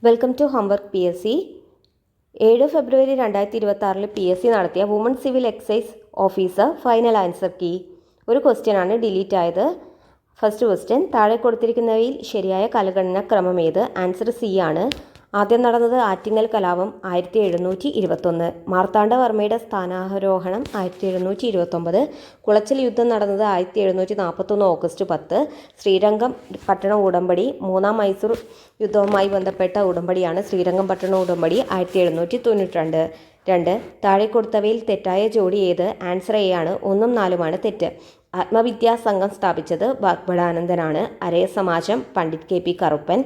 Welcome to homework P S C 7 ഫെബ്രുവരി 2026 P S C നടത്തിയ woman civil excise officer final answer key ഒരു ക്വസ്റ്റ്യനാണ് delete ആയത്. First question, താഴെ കൊടുത്തിരിക്കുന്നവയിൽ ശരിയായ കാലഗണന ക്രമം ഏത്? ആൻസർ സി ആണ്. ആദ്യം നടന്നത് ആറ്റിങ്ങൽ കലാപം 1721, മാർത്താണ്ഡവർമ്മയുടെ സ്ഥാനാരോഹണം 1729, കുളച്ചൽ യുദ്ധം നടന്നത് 1741 ഓഗസ്റ്റ് 10, ശ്രീരംഗം പട്ടണ ഉടമ്പടി മൂന്നാം മൈസൂർ യുദ്ധവുമായി ബന്ധപ്പെട്ട ഉടമ്പടിയാണ് ശ്രീരംഗം പട്ടണ ഉടമ്പടി 1792. 2. താഴെ കൊടുത്തവയിൽ തെറ്റായ ജോഡി ഏത്? ആൻസർ എ ആണ്. 1ഉം 4ഉമാണ് തെറ്റ്. ആത്മവിദ്യാ സംഘം സ്ഥാപിച്ചത് വാഗ്ഭടാനന്ദനാണ്. അരയ സമാജം പണ്ഡിറ്റ് കെ പി കറുപ്പൻ.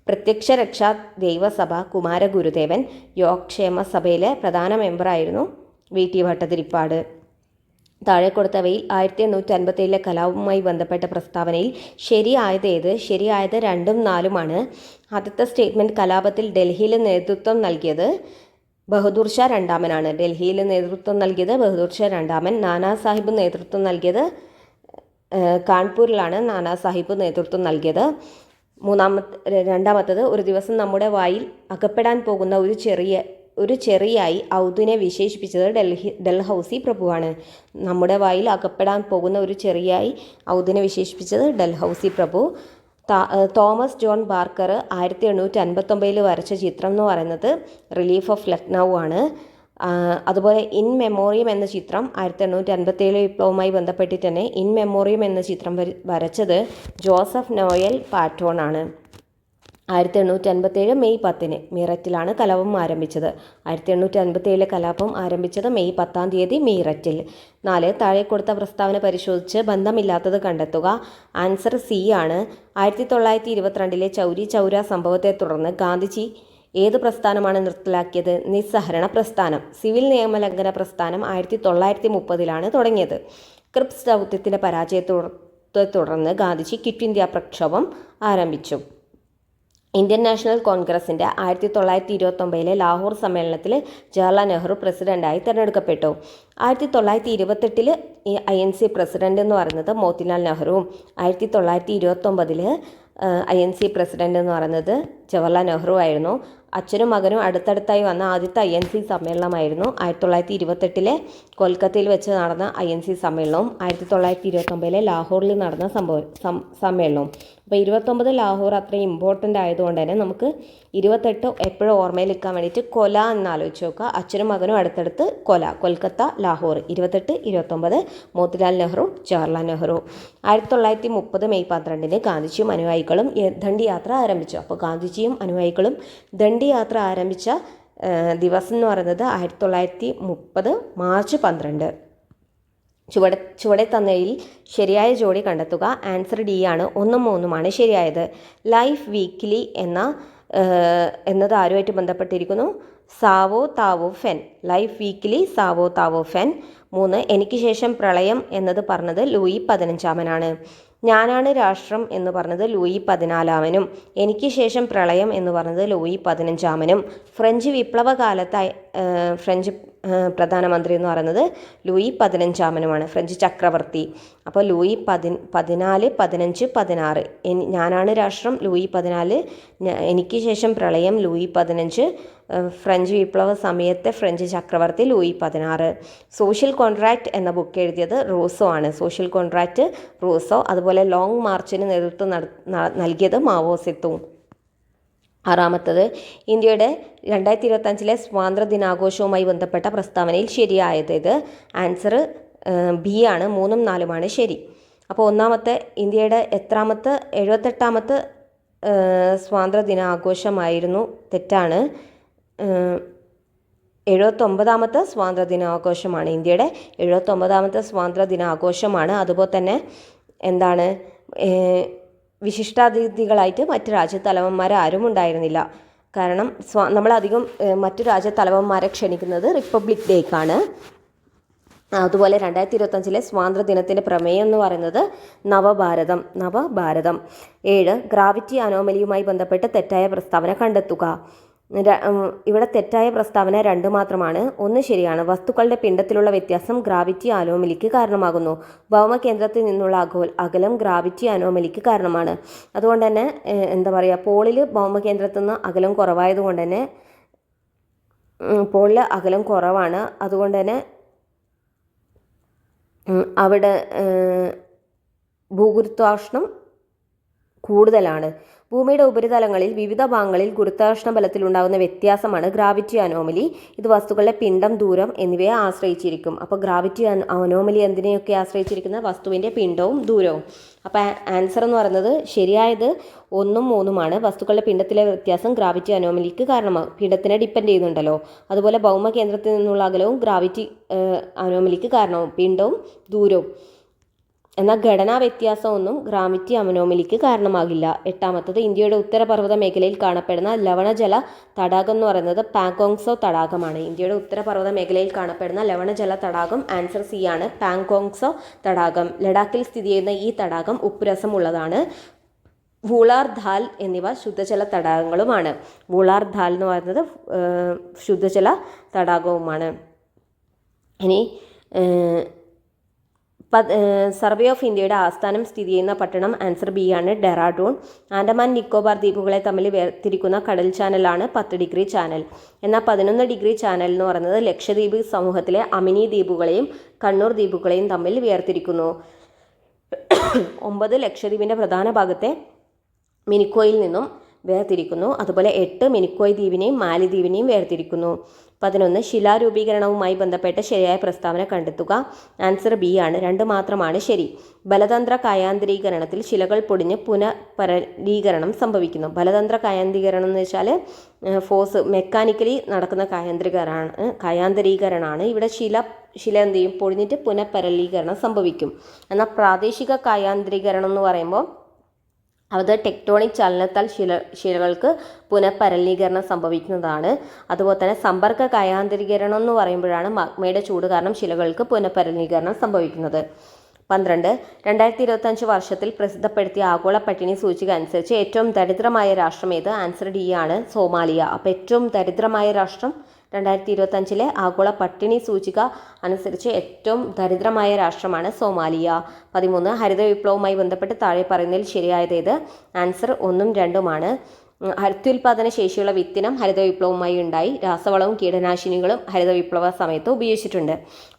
പ്രത്യക്ഷ രക്ഷാ ദൈവസഭ കുമാരഗുരുദേവൻ. യോഗക്ഷേമ സഭയിലെ പ്രധാന മെമ്പറായിരുന്നു വി ടി ഭട്ടതിരിപ്പാട്. താഴെ കൊടുത്തവയിൽ 1857 കലാപവുമായി ബന്ധപ്പെട്ട പ്രസ്താവനയിൽ ശരിയായത് ഏത്? ശരിയായത് 2ഉം 4ഉമാണ്. ആദ്യത്തെ സ്റ്റേറ്റ്മെൻറ്റ്, കലാപത്തിൽ ഡൽഹിയിൽ നേതൃത്വം നൽകിയത് ബഹദൂർ ഷാ രണ്ടാമനാണ്. ഡൽഹിയിൽ നേതൃത്വം നൽകിയത് ബഹദൂർ ഷാ രണ്ടാമൻ. നാനാ സാഹിബ് നേതൃത്വം നൽകിയത് കാൺപൂരിലാണ് നാനാ സാഹിബ് നേതൃത്വം നൽകിയത്. രണ്ടാമത്തത്, ഒരു ദിവസം നമ്മുടെ വായിൽ അകപ്പെടാൻ പോകുന്ന ഒരു ചെറിയായി ഔദിനെ വിശേഷിപ്പിച്ചത് ഡൽഹൌസി പ്രഭുവാണ്. നമ്മുടെ വായിൽ അകപ്പെടാൻ പോകുന്ന ഒരു ചെറിയായി ഔദിനെ വിശേഷിപ്പിച്ചത് ഡൽഹൌസി പ്രഭു. തോമസ് ജോൺ ബാർക്കർ 1859 വരച്ച ചിത്രം എന്ന് പറയുന്നത് റിലീഫ് ഓഫ് ലക്നൗ ആണ്. അതുപോലെ ഇൻ മെമ്മോറിയം എന്ന ചിത്രം 1857 വിപ്ലവവുമായി ബന്ധപ്പെട്ടിട്ട് തന്നെ ഇൻ മെമ്മോറിയം എന്ന ചിത്രം വരച്ചത് ജോസഫ് നോയൽ പാറ്റോൺ ആണ്. 1857 മെയ് 10 മീററ്റിലാണ് കലാപം ആരംഭിച്ചത്. 1857 കലാപം ആരംഭിച്ചത് മെയ് 10 മീററ്റിൽ. 4. താഴെ കൊടുത്ത പ്രസ്താവന പരിശോധിച്ച് ബന്ധമില്ലാത്തത് കണ്ടെത്തുക. ആൻസർ സി ആണ്. 1922 ചൗരി ചൗര സംഭവത്തെ തുടർന്ന് ഗാന്ധിജി ഏത് പ്രസ്ഥാനമാണ് നിർത്തലാക്കിയത്? നിസ്സഹരണ പ്രസ്ഥാനം. സിവിൽ നിയമലംഘന പ്രസ്ഥാനം 1930 തുടങ്ങിയത്. ക്രിപ്സ് ദൗത്യത്തിൻ്റെ പരാജയത്തെ തുടർന്ന് ഗാന്ധിജി ക്വിറ്റ് ഇന്ത്യ പ്രക്ഷോഭം ആരംഭിച്ചു. ഇന്ത്യൻ നാഷണൽ കോൺഗ്രസിൻ്റെ 1929 ലാഹോർ സമ്മേളനത്തിൽ ജവഹർലാൽ നെഹ്റു പ്രസിഡൻ്റായി തിരഞ്ഞെടുക്കപ്പെട്ടു. 1928 INC പ്രസിഡന്റ് എന്ന് പറയുന്നത് മോത്തിലാൽ നെഹ്റുവും 1929 INC പ്രസിഡന്റ് എന്ന് പറയുന്നത് ജവഹർലാൽ നെഹ്റു ആയിരുന്നു. അച്ഛനും മകനും അടുത്തടുത്തായി വന്ന ആദ്യത്തെ INC സമ്മേളനമായിരുന്നു 1928 കൊൽക്കത്തയിൽ വെച്ച് നടന്ന INC സമ്മേളനവും 1929 ലാഹോറിൽ നടന്ന സമ്മേളനവും. അപ്പോൾ 29 ലാഹോർ അത്രയും ഇമ്പോർട്ടൻ്റ് ആയതുകൊണ്ട് തന്നെ നമുക്ക് 28 എപ്പോഴും ഓർമ്മയിൽ വെക്കാൻ വേണ്ടിയിട്ട് കൊല എന്ന് ആലോചിച്ച് നോക്കുക. അച്ഛനും മകനും അടുത്തടുത്ത് കൊൽക്കത്ത ലാഹോർ 28 29 മോത്തിലാൽ നെഹ്റു ജവഹർലാൽ നെഹ്റു. 1930 മെയ് 12 ഗാന്ധിജിയും അനുയായികളും ദണ്ഡി യാത്ര ആരംഭിച്ചു. അപ്പോൾ ഗാന്ധിജിയും അനുയായികളും ദണ്ഡി യാത്ര ആരംഭിച്ച ദിവസം എന്ന് പറയുന്നത് 1930 മാർച്ച് 12. ചുവടെ തന്നതിൽ ശരിയായ ജോഡി കണ്ടെത്തുക. ആൻസർ ഡി ആണ്. 1ഉം 3ഉമാണ് ശരിയായത്. ലൈഫ് വീക്ക്ലി എന്നത് ആരുമായിട്ട് ബന്ധപ്പെട്ടിരിക്കുന്നു? Zou Taofen. Life weekly Zou Taofen. 3. എനിക്ക് ശേഷം പ്രളയം എന്നത് പറഞ്ഞത് ലൂയി 15 ഞാനാണ് രാഷ്ട്രം എന്ന് പറഞ്ഞത് ലൂയി 14 എനിക്ക് ശേഷം പ്രളയം എന്ന് പറഞ്ഞത് ലൂയി 15 ഫ്രഞ്ച് വിപ്ലവകാലത്ത് ഫ്രഞ്ച് പ്രധാനമന്ത്രി എന്ന് പറയുന്നത് ലൂയി 15 ഫ്രഞ്ച് ചക്രവർത്തി. അപ്പോൾ ലൂയി 14 15 16. ഞാനാണ് രാഷ്ട്രം ലൂയി 14, എനിക്ക് ശേഷം പ്രളയം ലൂയി 15, ഫ്രഞ്ച് വിപ്ലവ സമയത്തെ ഫ്രഞ്ച് ചക്രവർത്തി ലൂയി 16. സോഷ്യൽ കോൺട്രാക്റ്റ് എന്ന ബുക്ക് എഴുതിയത് റൂസോ ആണ്. Social contract Rousseau. അതുപോലെ ലോങ് മാർച്ചിന് നേതൃത്വം നൽകിയത് മാവോ സെത്തുങ്. 6. ഇന്ത്യയുടെ 2025 സ്വാതന്ത്ര്യ ദിനാഘോഷവുമായി ബന്ധപ്പെട്ട പ്രസ്താവനയിൽ ശരിയായത്? ആൻസർ ബി ആണ്. 3ഉം 4ഉമാണ് ശരി. അപ്പോൾ ഇന്ത്യയുടെ 78ാമത്തെ സ്വാതന്ത്ര്യ ദിനാഘോഷമായിരുന്നു. തെറ്റാണ്. 79ാമത്തെ സ്വാതന്ത്ര്യ ദിനാഘോഷമാണ്. ഇന്ത്യയുടെ 79ാമത്തെ സ്വാതന്ത്ര്യ ദിനാഘോഷമാണ്. അതുപോലെ തന്നെ എന്താണ്, വിശിഷ്ടാതിഥികളായിട്ട് മറ്റ് രാജ്യത്തലവന്മാർ ആരും ഉണ്ടായിരുന്നില്ല. കാരണം നമ്മളധികം മറ്റു രാജ്യത്തലവന്മാരെ ക്ഷണിക്കുന്നത് റിപ്പബ്ലിക് ഡേക്കാണ്. അതുപോലെ 2025 സ്വാതന്ത്ര്യ ദിനത്തിൻ്റെ പ്രമേയം എന്ന് പറയുന്നത് നവഭാരതം. 7. ഗ്രാവിറ്റി അനോമലിയുമായി ബന്ധപ്പെട്ട് തെറ്റായ പ്രസ്താവന കണ്ടെത്തുക. ഇവിടെ തെറ്റായ പ്രസ്താവന 2 മാത്രമാണ്. 1 ശരിയാണ്. വസ്തുക്കളുടെ പിണ്ഡത്തിലുള്ള വ്യത്യാസം ഗ്രാവിറ്റി അനോമലിക്ക് കാരണമാകുന്നു. ഭൗമകേന്ദ്രത്തിൽ നിന്നുള്ള അകലം ഗ്രാവിറ്റി അനോമലിക്ക് കാരണമാണ്. അതുകൊണ്ട് തന്നെ എന്താ പറയുക, പോളിൽ ഭൗമകേന്ദ്രത്തിൽ നിന്ന് അകലം കുറവായതുകൊണ്ട് തന്നെ പോളിൽ അകലം കുറവാണ്. അതുകൊണ്ട് തന്നെ അവിടെ ഭൂഗുരുത്വാകർഷണം കൂടുതലാണ്. ഭൂമിയുടെ ഉപരിതലങ്ങളിൽ വിവിധ ഭാഗങ്ങളിൽ ഗുരുത്വാകർഷണ ബലത്തിലുണ്ടാകുന്ന വ്യത്യാസമാണ് ഗ്രാവിറ്റി അനോമലി. ഇത് വസ്തുക്കളുടെ പിണ്ഡം, ദൂരം എന്നിവയെ ആശ്രയിച്ചിരിക്കും. അപ്പോൾ ഗ്രാവിറ്റി അനോമലി എന്തിനെയൊക്കെ ആശ്രയിച്ചിരിക്കുന്നത്? വസ്തുവിൻ്റെ പിണ്ഡവും ദൂരവും. അപ്പോൾ ആൻസർ എന്ന് പറയുന്നത് ശരിയായത് 1ഉം 3ഉമാണ്. വസ്തുക്കളുടെ പിണ്ഡത്തിലെ വ്യത്യാസം ഗ്രാവിറ്റി അനോമലിക്ക് കാരണമാകും. പിണ്ഡത്തിനെ ഡിപ്പെൻഡ് ചെയ്യുന്നുണ്ടല്ലോ. അതുപോലെ ഭൗമകേന്ദ്രത്തിൽ നിന്നുള്ള അകലവും ഗ്രാവിറ്റി അനോമലിക്ക് കാരണമാകും, പിണ്ഡവും ദൂരവും. എന്നാൽ ഘടനാ വ്യത്യാസമൊന്നും ഗ്രാവിറ്റി അനോമലിക്ക് കാരണമാകില്ല. 8ാമത്തത് ഇന്ത്യയുടെ ഉത്തരപർവ്വത മേഖലയിൽ കാണപ്പെടുന്ന ലവണജല തടാകം എന്ന് പറയുന്നത് പാങ്കോങ്സോ തടാകമാണ്. ഇന്ത്യയുടെ ഉത്തരപർവ്വത മേഖലയിൽ കാണപ്പെടുന്ന ലവണജല തടാകം ആൻസർ സി ആണ്, പാങ്കോങ്സോ തടാകം. ലഡാക്കിൽ സ്ഥിതി ചെയ്യുന്ന ഈ തടാകം ഉപ്പുരസമുള്ളതാണ്. വൂളാർ ധാൽ എന്നിവ ശുദ്ധജല തടാകങ്ങളുമാണ്. വൂളാർ ധാൽ എന്ന് പറയുന്നത് ശുദ്ധജല തടാകവുമാണ്. ഇനി സർവേ ഓഫ് ഇന്ത്യയുടെ ആസ്ഥാനം സ്ഥിതി ചെയ്യുന്ന പട്ടണം ആൻസർ ബി ആണ്, ഡെറാഡൂൺ. ആൻഡമാൻ നിക്കോബാർ ദ്വീപുകളെ തമ്മിൽ വേർതിരിക്കുന്ന കടൽ ചാനലാണ് 10 ഡിഗ്രി ചാനൽ. എന്നാൽ 11 ഡിഗ്രി ചാനൽ എന്ന് പറയുന്നത് ലക്ഷദ്വീപ് സമൂഹത്തിലെ അമിനി ദ്വീപുകളെയും കണ്ണൂർ ദ്വീപുകളെയും തമ്മിൽ വേർതിരിക്കുന്നു. 9 ലക്ഷദ്വീപിൻ്റെ പ്രധാന ഭാഗത്തെ മിനിക്കോയിൽ നിന്നും വേർതിരിക്കുന്നു. അതുപോലെ 8 മിനിക്കോയ് ദ്വീപിനെയും മാലിദ്വീപിനെയും വേർതിരിക്കുന്നു. 11 ശിലാരൂപീകരണവുമായി ബന്ധപ്പെട്ട ശരിയായ പ്രസ്താവന കണ്ടെത്തുക. ആൻസർ ബി ആണ്, 2 മാത്രമാണ് ശരി. ബലതന്ത്ര കായാന്തരീകരണത്തിൽ ശിലകൾ പൊടിഞ്ഞ് പുനഃപരലീകരണം സംഭവിക്കുന്നു. ബലതന്ത്ര കായാന്തരീകരണം എന്ന് വെച്ചാൽ ഫോഴ്സ് മെക്കാനിക്കലി നടക്കുന്ന കായാന്തരീകരണമാണ്. ഇവിടെ ശില എന്ത് ചെയ്യും? പൊടിഞ്ഞിട്ട് പുനഃപരലീകരണം സംഭവിക്കും. എന്നാൽ പ്രാദേശിക കായാന്തരീകരണം എന്ന് പറയുമ്പോൾ അത് ടെക്ടോണിക് ചലനത്താൽ ശിലകൾക്ക് പുനഃപരലീകരണം സംഭവിക്കുന്നതാണ്. അതുപോലെ തന്നെ സമ്പർക്ക കായാന്തരീകരണം എന്ന് പറയുമ്പോഴാണ് മാഗ്മയുടെ ചൂട് കാരണം ശിലകൾക്ക് പുനഃപരലീകരണം സംഭവിക്കുന്നത്. 12 2025 വർഷത്തിൽ പ്രസിദ്ധപ്പെടുത്തിയ ആഗോള പട്ടിണി സൂചിക അനുസരിച്ച് ഏറ്റവും ദരിദ്രമായ രാഷ്ട്രം ഏത്? ആൻസർ ഡി ആണ്, സോമാലിയ. അപ്പോൾ ഏറ്റവും ദരിദ്രമായ രാഷ്ട്രം 2025 ആഗോള പട്ടിണി സൂചിക അനുസരിച്ച് ഏറ്റവും ദരിദ്രമായ രാഷ്ട്രമാണ് സോമാലിയ. 13 ഹരിത വിപ്ലവവുമായി ബന്ധപ്പെട്ട് താഴെ പറയുന്നതിൽ ശരിയായത് ഏത്? ആൻസർ 1ഉം 2ഉമാണ്. അത്യുൽപാദന ശേഷിയുള്ള വിത്തിനം ഹരിത വിപ്ലവവുമായി ഉണ്ടായി. രാസവളവും കീടനാശിനികളും ഹരിത വിപ്ലവ സമയത്ത് ഉപയോഗിച്ചിട്ടുണ്ട്.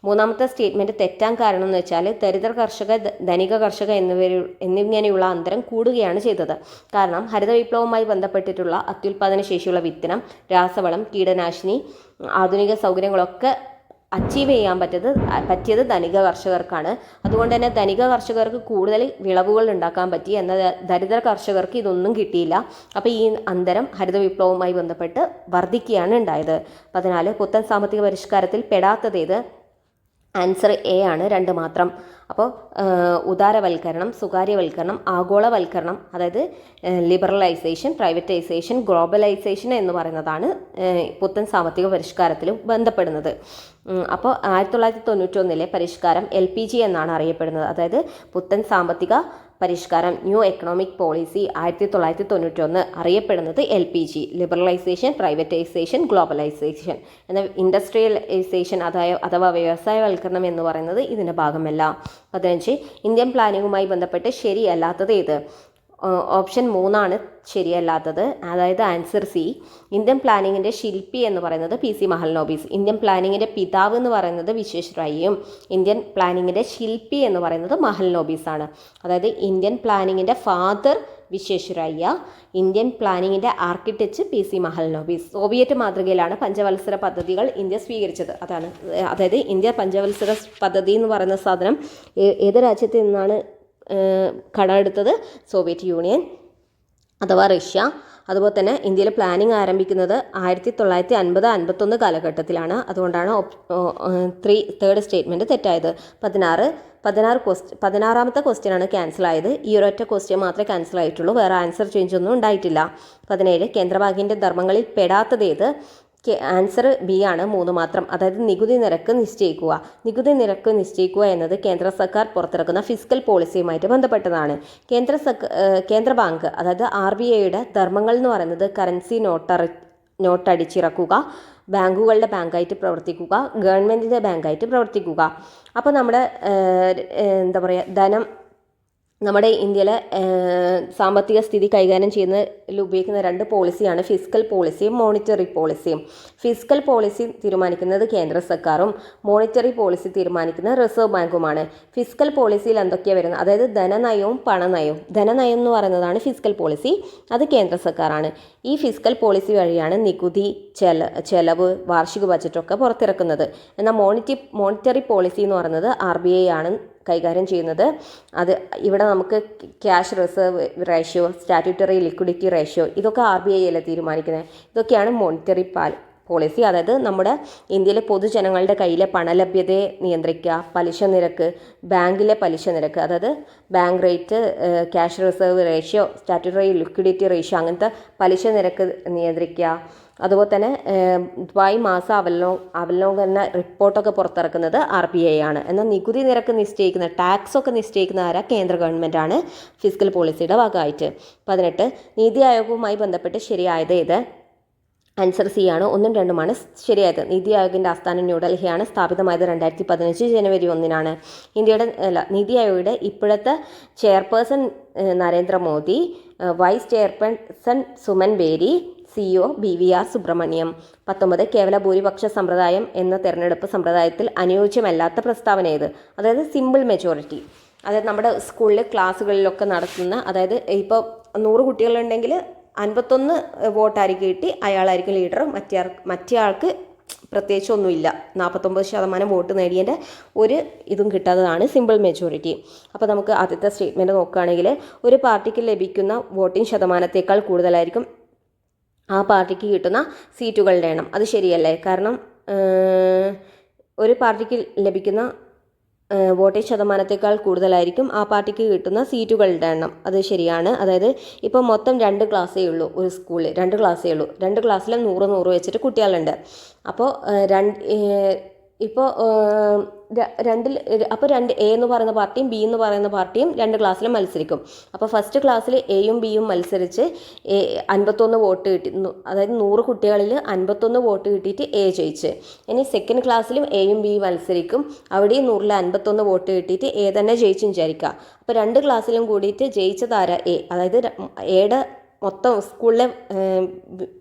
3ാമത്തെ സ്റ്റേറ്റ്മെൻറ്റ് തെറ്റാൻ കാരണം എന്ന് വെച്ചാൽ ദരിദ്ര കർഷക, ധനിക കർഷക എന്നിങ്ങനെയുള്ള അന്തരം കൂടുകയാണ് ചെയ്തത്. കാരണം ഹരിത വിപ്ലവവുമായി ബന്ധപ്പെട്ടിട്ടുള്ള അത്യുൽപാദന ശേഷിയുള്ള വിത്തിനം, രാസവളം, കീടനാശിനി, ആധുനിക സൗകര്യങ്ങളൊക്കെ അച്ചീവ് ചെയ്യാൻ പറ്റിയത് ധനിക കർഷകർക്കാണ്. അതുകൊണ്ട് തന്നെ ധനിക കർഷകർക്ക് കൂടുതൽ വിളവുകൾ ഉണ്ടാക്കാൻ പറ്റി. എന്നാൽ ദരിദ്ര കർഷകർക്ക് ഇതൊന്നും കിട്ടിയില്ല. അപ്പോൾ ഈ അന്തരം ഹരിത വിപ്ലവവുമായി ബന്ധപ്പെട്ട് വർദ്ധിക്കുകയാണ് ഉണ്ടായത്. 14 പുത്തൻ സാമ്പത്തിക പരിഷ്കാരത്തിൽ പെടാത്തതേത്? ആൻസർ എ ആണ്, 2 മാത്രം. അപ്പോൾ ഉദാരവൽക്കരണം, സ്വകാര്യവൽക്കരണം, ആഗോളവൽക്കരണം, അതായത് ലിബറലൈസേഷൻ, പ്രൈവറ്റൈസേഷൻ, ഗ്ലോബലൈസേഷൻ എന്ന് പറയുന്നതാണ് പുത്തൻ സാമ്പത്തിക പരിഷ്കാരത്തിൽ ബന്ധപ്പെടുന്നത്. അപ്പോൾ 1991 പരിഷ്കാരം LPG എന്നാണ് അറിയപ്പെടുന്നത്. അതായത് പുത്തൻ സാമ്പത്തിക പരിഷ്കാരം, ന്യൂ എക്കണോമിക് പോളിസി 1991 അറിയപ്പെടുന്നത് LPG, ലിബറലൈസേഷൻ, പ്രൈവറ്റൈസേഷൻ, ഗ്ലോബലൈസേഷൻ. എന്നാൽ ഇൻഡസ്ട്രിയലൈസേഷൻ അഥവാ വ്യവസായവൽക്കരണം എന്ന് പറയുന്നത് ഇതിൻ്റെ ഭാഗമല്ല. 15 ഇന്ത്യൻ പ്ലാനിങ്ങുമായി ബന്ധപ്പെട്ട് ശരിയല്ലാത്തത് ഏത്? ഓപ്ഷൻ 3ആണ് ശരിയല്ലാത്തത്, അതായത് ആൻസർ സി. ഇന്ത്യൻ പ്ലാനിങ്ങിൻ്റെ ശില്പി എന്ന് പറയുന്നത് PC മഹൽനോബിസ്. ഇന്ത്യൻ പ്ലാനിങ്ങിൻ്റെ പിതാവ് എന്ന് പറയുന്നത് വിശ്വേശ്വരയ്യയും ഇന്ത്യൻ പ്ലാനിങ്ങിൻ്റെ ശില്പി എന്ന് പറയുന്നത് മഹൽനോബിസാണ്. അതായത് ഇന്ത്യൻ പ്ലാനിങ്ങിൻ്റെ ഫാദർ വിശ്വേശ്വരയ്യ, ഇന്ത്യൻ പ്ലാനിങ്ങിൻ്റെ ആർക്കിടെക്റ്റ് PC മഹൽനോബിസ്. സോവിയറ്റ് മാതൃകയിലാണ് പഞ്ചവത്സര പദ്ധതികൾ ഇന്ത്യ സ്വീകരിച്ചത്. അതായത് ഇന്ത്യ പഞ്ചവത്സര പദ്ധതി എന്ന് പറയുന്ന സാധനം ഏത് രാജ്യത്ത് നിന്നാണ് കടമെടുത്തത്? സോവിയറ്റ് യൂണിയൻ അഥവാ റഷ്യ. അതുപോലെ തന്നെ ഇന്ത്യയിൽ പ്ലാനിങ് ആരംഭിക്കുന്നത് 1950-51 കാലഘട്ടത്തിലാണ്. അതുകൊണ്ടാണ് തേർഡ് സ്റ്റേറ്റ്മെൻറ്റ് തെറ്റായത്. 16ാമത്തെ ക്വസ്റ്റ്യനാണ് ക്യാൻസൽ ആയത്. ഈ ഒരൊറ്റ ക്വസ്റ്റ്യൻ മാത്രമേ ക്യാൻസൽ ആയിട്ടുള്ളൂ, വേറെ ആൻസർ ചേഞ്ച് ഒന്നും ഉണ്ടായിട്ടില്ല. 17 കേന്ദ്രബാങ്കിൻ്റെ ധർമ്മങ്ങളിൽ പെടാത്തത് ഏത്? ആൻസർ ബി ആണ്, 3 മാത്രം. അതായത് നികുതി നിരക്ക് നിശ്ചയിക്കുക. നികുതി നിരക്ക് നിശ്ചയിക്കുക എന്നത് കേന്ദ്ര സർക്കാർ പുറത്തിറക്കുന്ന ഫിസ്ക്കൽ പോളിസിയുമായിട്ട് ബന്ധപ്പെട്ടതാണ്. കേന്ദ്ര ബാങ്ക് അതായത് RBIയുടെ ധർമ്മങ്ങൾ എന്ന് പറയുന്നത് കറൻസി നോട്ട് അടിച്ചിറക്കുക, ബാങ്കുകളുടെ ബാങ്കായിട്ട് പ്രവർത്തിക്കുക, ഗവൺമെൻറ്റിൻ്റെ ബാങ്കായിട്ട് പ്രവർത്തിക്കുക. അപ്പോൾ നമ്മുടെ എന്താ പറയുക നമ്മുടെ ഇന്ത്യയിലെ സാമ്പത്തിക സ്ഥിതി കൈകാര്യം ചെയ്യുന്നതിൽ ഉപയോഗിക്കുന്ന രണ്ട് പോളിസിയാണ് ഫിസ്ക്കൽ പോളിസിയും മോണിറ്ററി പോളിസിയും. ഫിസ്ക്കൽ പോളിസി തീരുമാനിക്കുന്നത് കേന്ദ്ര സർക്കാരും മോണിറ്ററി പോളിസി തീരുമാനിക്കുന്നത് റിസർവ് ബാങ്കുമാണ്. ഫിസ്ക്കൽ പോളിസിയിൽ എന്തൊക്കെയാണ് വരുന്നത്? അതായത് ധനനയവും പണനയവും. ധനനയം എന്ന് പറയുന്നതാണ് ഫിസ്ക്കൽ പോളിസി, അത് കേന്ദ്ര സർക്കാരാണ്. ഈ ഫിസ്ക്കൽ പോളിസി വഴിയാണ് നികുതി, ചെലവ്, വാർഷിക ബജറ്റൊക്കെ പുറത്തിറക്കുന്നത്. എന്നാൽ മോണിറ്ററി പോളിസി എന്ന് പറയുന്നത് RBI ആണ് കൈകാര്യം ചെയ്യുന്നത്. അത് ഇവിടെ നമുക്ക് cash reserve ratio, statutory liquidity ratio, ഇതൊക്കെ RBI അല്ലേ തീരുമാനിക്കുന്നത്. ഇതൊക്കെയാണ് മോണിറ്ററി പോളിസി. അതായത് നമ്മുടെ ഇന്ത്യയിലെ പൊതുജനങ്ങളുടെ കയ്യിലെ പണലഭ്യതയെ നിയന്ത്രിക്കുക, പലിശ നിരക്ക്, ബാങ്കിലെ പലിശ നിരക്ക്, അതായത് bank rate, cash reserve ratio, statutory liquidity ratio, അങ്ങനത്തെ പലിശ നിരക്ക് നിയന്ത്രിക്കുക. അതുപോലെ തന്നെ ദ്വൈമാസ അവലോകന റിപ്പോർട്ടൊക്കെ പുറത്തിറക്കുന്നത് RBI ആണ്. എന്നാൽ നികുതി നിരക്ക് നിശ്ചയിക്കുന്ന, ടാക്സൊക്കെ നിശ്ചയിക്കുന്ന ആരാ? കേന്ദ്ര ഗവൺമെൻറ്റാണ് ഫിസ്ക്കൽ പോളിസിയുടെ ഭാഗമായിട്ട്. 18 നീതി ആയോഗവുമായി ബന്ധപ്പെട്ട് ശരിയായത് ഏത്? ആൻസർ C ആണ്. 1ഉം 2ഉമാണ് ശരിയായത്. നീതി ആയോഗിൻ്റെ ആസ്ഥാനം ന്യൂഡൽഹിയാണ്. സ്ഥാപിതമായത് 2015 ജനുവരി 1-നാണ്. നീതി ആയോഗിയുടെ ഇപ്പോഴത്തെ chairperson Narendra Modi, vice chairperson Suman Bery, CEO BVR Subrahmanyam. 19 കേവല ഭൂരിപക്ഷ സമ്പ്രദായം എന്ന തെരഞ്ഞെടുപ്പ് സമ്പ്രദായത്തിൽ അനുയോജ്യമല്ലാത്ത പ്രസ്താവന ഏത്? അതായത് സിമ്പിൾ മെജോറിറ്റി. അതായത് നമ്മുടെ സ്കൂളിൽ ക്ലാസ്സുകളിലൊക്കെ നടത്തുന്ന, അതായത് ഇപ്പോൾ 100 കുട്ടികളുണ്ടെങ്കിൽ 51 വോട്ടായിരിക്കും കിട്ടി, അയാളായിരിക്കും ലീഡർ, മറ്റേ ആൾക്ക് പ്രത്യേകിച്ചൊന്നുമില്ല, 49% വോട്ട് നേടിയതിൻ്റെ ഒരു ഇതും കിട്ടാത്തതാണ് സിമ്പിൾ മെജോറിറ്റി. അപ്പോൾ നമുക്ക് ആദ്യത്തെ സ്റ്റേറ്റ്മെൻറ്റ് നോക്കുകയാണെങ്കിൽ, ഒരു പാർട്ടിക്ക് ലഭിക്കുന്ന വോട്ടിംഗ് ശതമാനത്തേക്കാൾ കൂടുതലായിരിക്കും ആ പാർട്ടിക്ക് കിട്ടുന്ന സീറ്റുകളുടെ എണ്ണം. അത് ശരിയല്ലേ? കാരണം ഒരു പാർട്ടിക്ക് ലഭിക്കുന്ന വോട്ടിംഗ് ശതമാനത്തേക്കാൾ കൂടുതലായിരിക്കും ആ പാർട്ടിക്ക് കിട്ടുന്ന സീറ്റുകളുടെ എണ്ണം. അത് ശരിയാണ്. അതായത് ഇപ്പോൾ മൊത്തം 2 ക്ലാസ്സേ ഉള്ളൂ ഒരു സ്കൂളിൽ, 2 ക്ലാസ്സേ ഉള്ളൂ. 2 ക്ലാസ്സിലും 100 വെച്ചിട്ട് കുട്ടികളുണ്ട്. അപ്പോൾ ഇപ്പോൾ 2 A എന്ന് പറയുന്ന പാർട്ടിയും B എന്ന് പറയുന്ന പാർട്ടിയും 2 ക്ലാസ്സിലും മത്സരിക്കും. അപ്പോൾ ഫസ്റ്റ് ക്ലാസ്സിൽ Aയും Bയും മത്സരിച്ച് 51 വോട്ട് കിട്ടി, അതായത് 100 കുട്ടികളിൽ 51 വോട്ട് കിട്ടിയിട്ട് A ജയിച്ച്. ഇനി സെക്കൻഡ് ക്ലാസ്സിലും Aയും Bയും മത്സരിക്കും, അവിടെയും 100ൽ 51 വോട്ട് കിട്ടിയിട്ട് A തന്നെ ജയിച്ചു വിചാരിക്കുക. അപ്പോൾ 2 ക്ലാസ്സിലും കൂടിയിട്ട് ജയിച്ചതാരാ? A. അതായത് Aയുടെ മൊത്തം സ്കൂളിലെ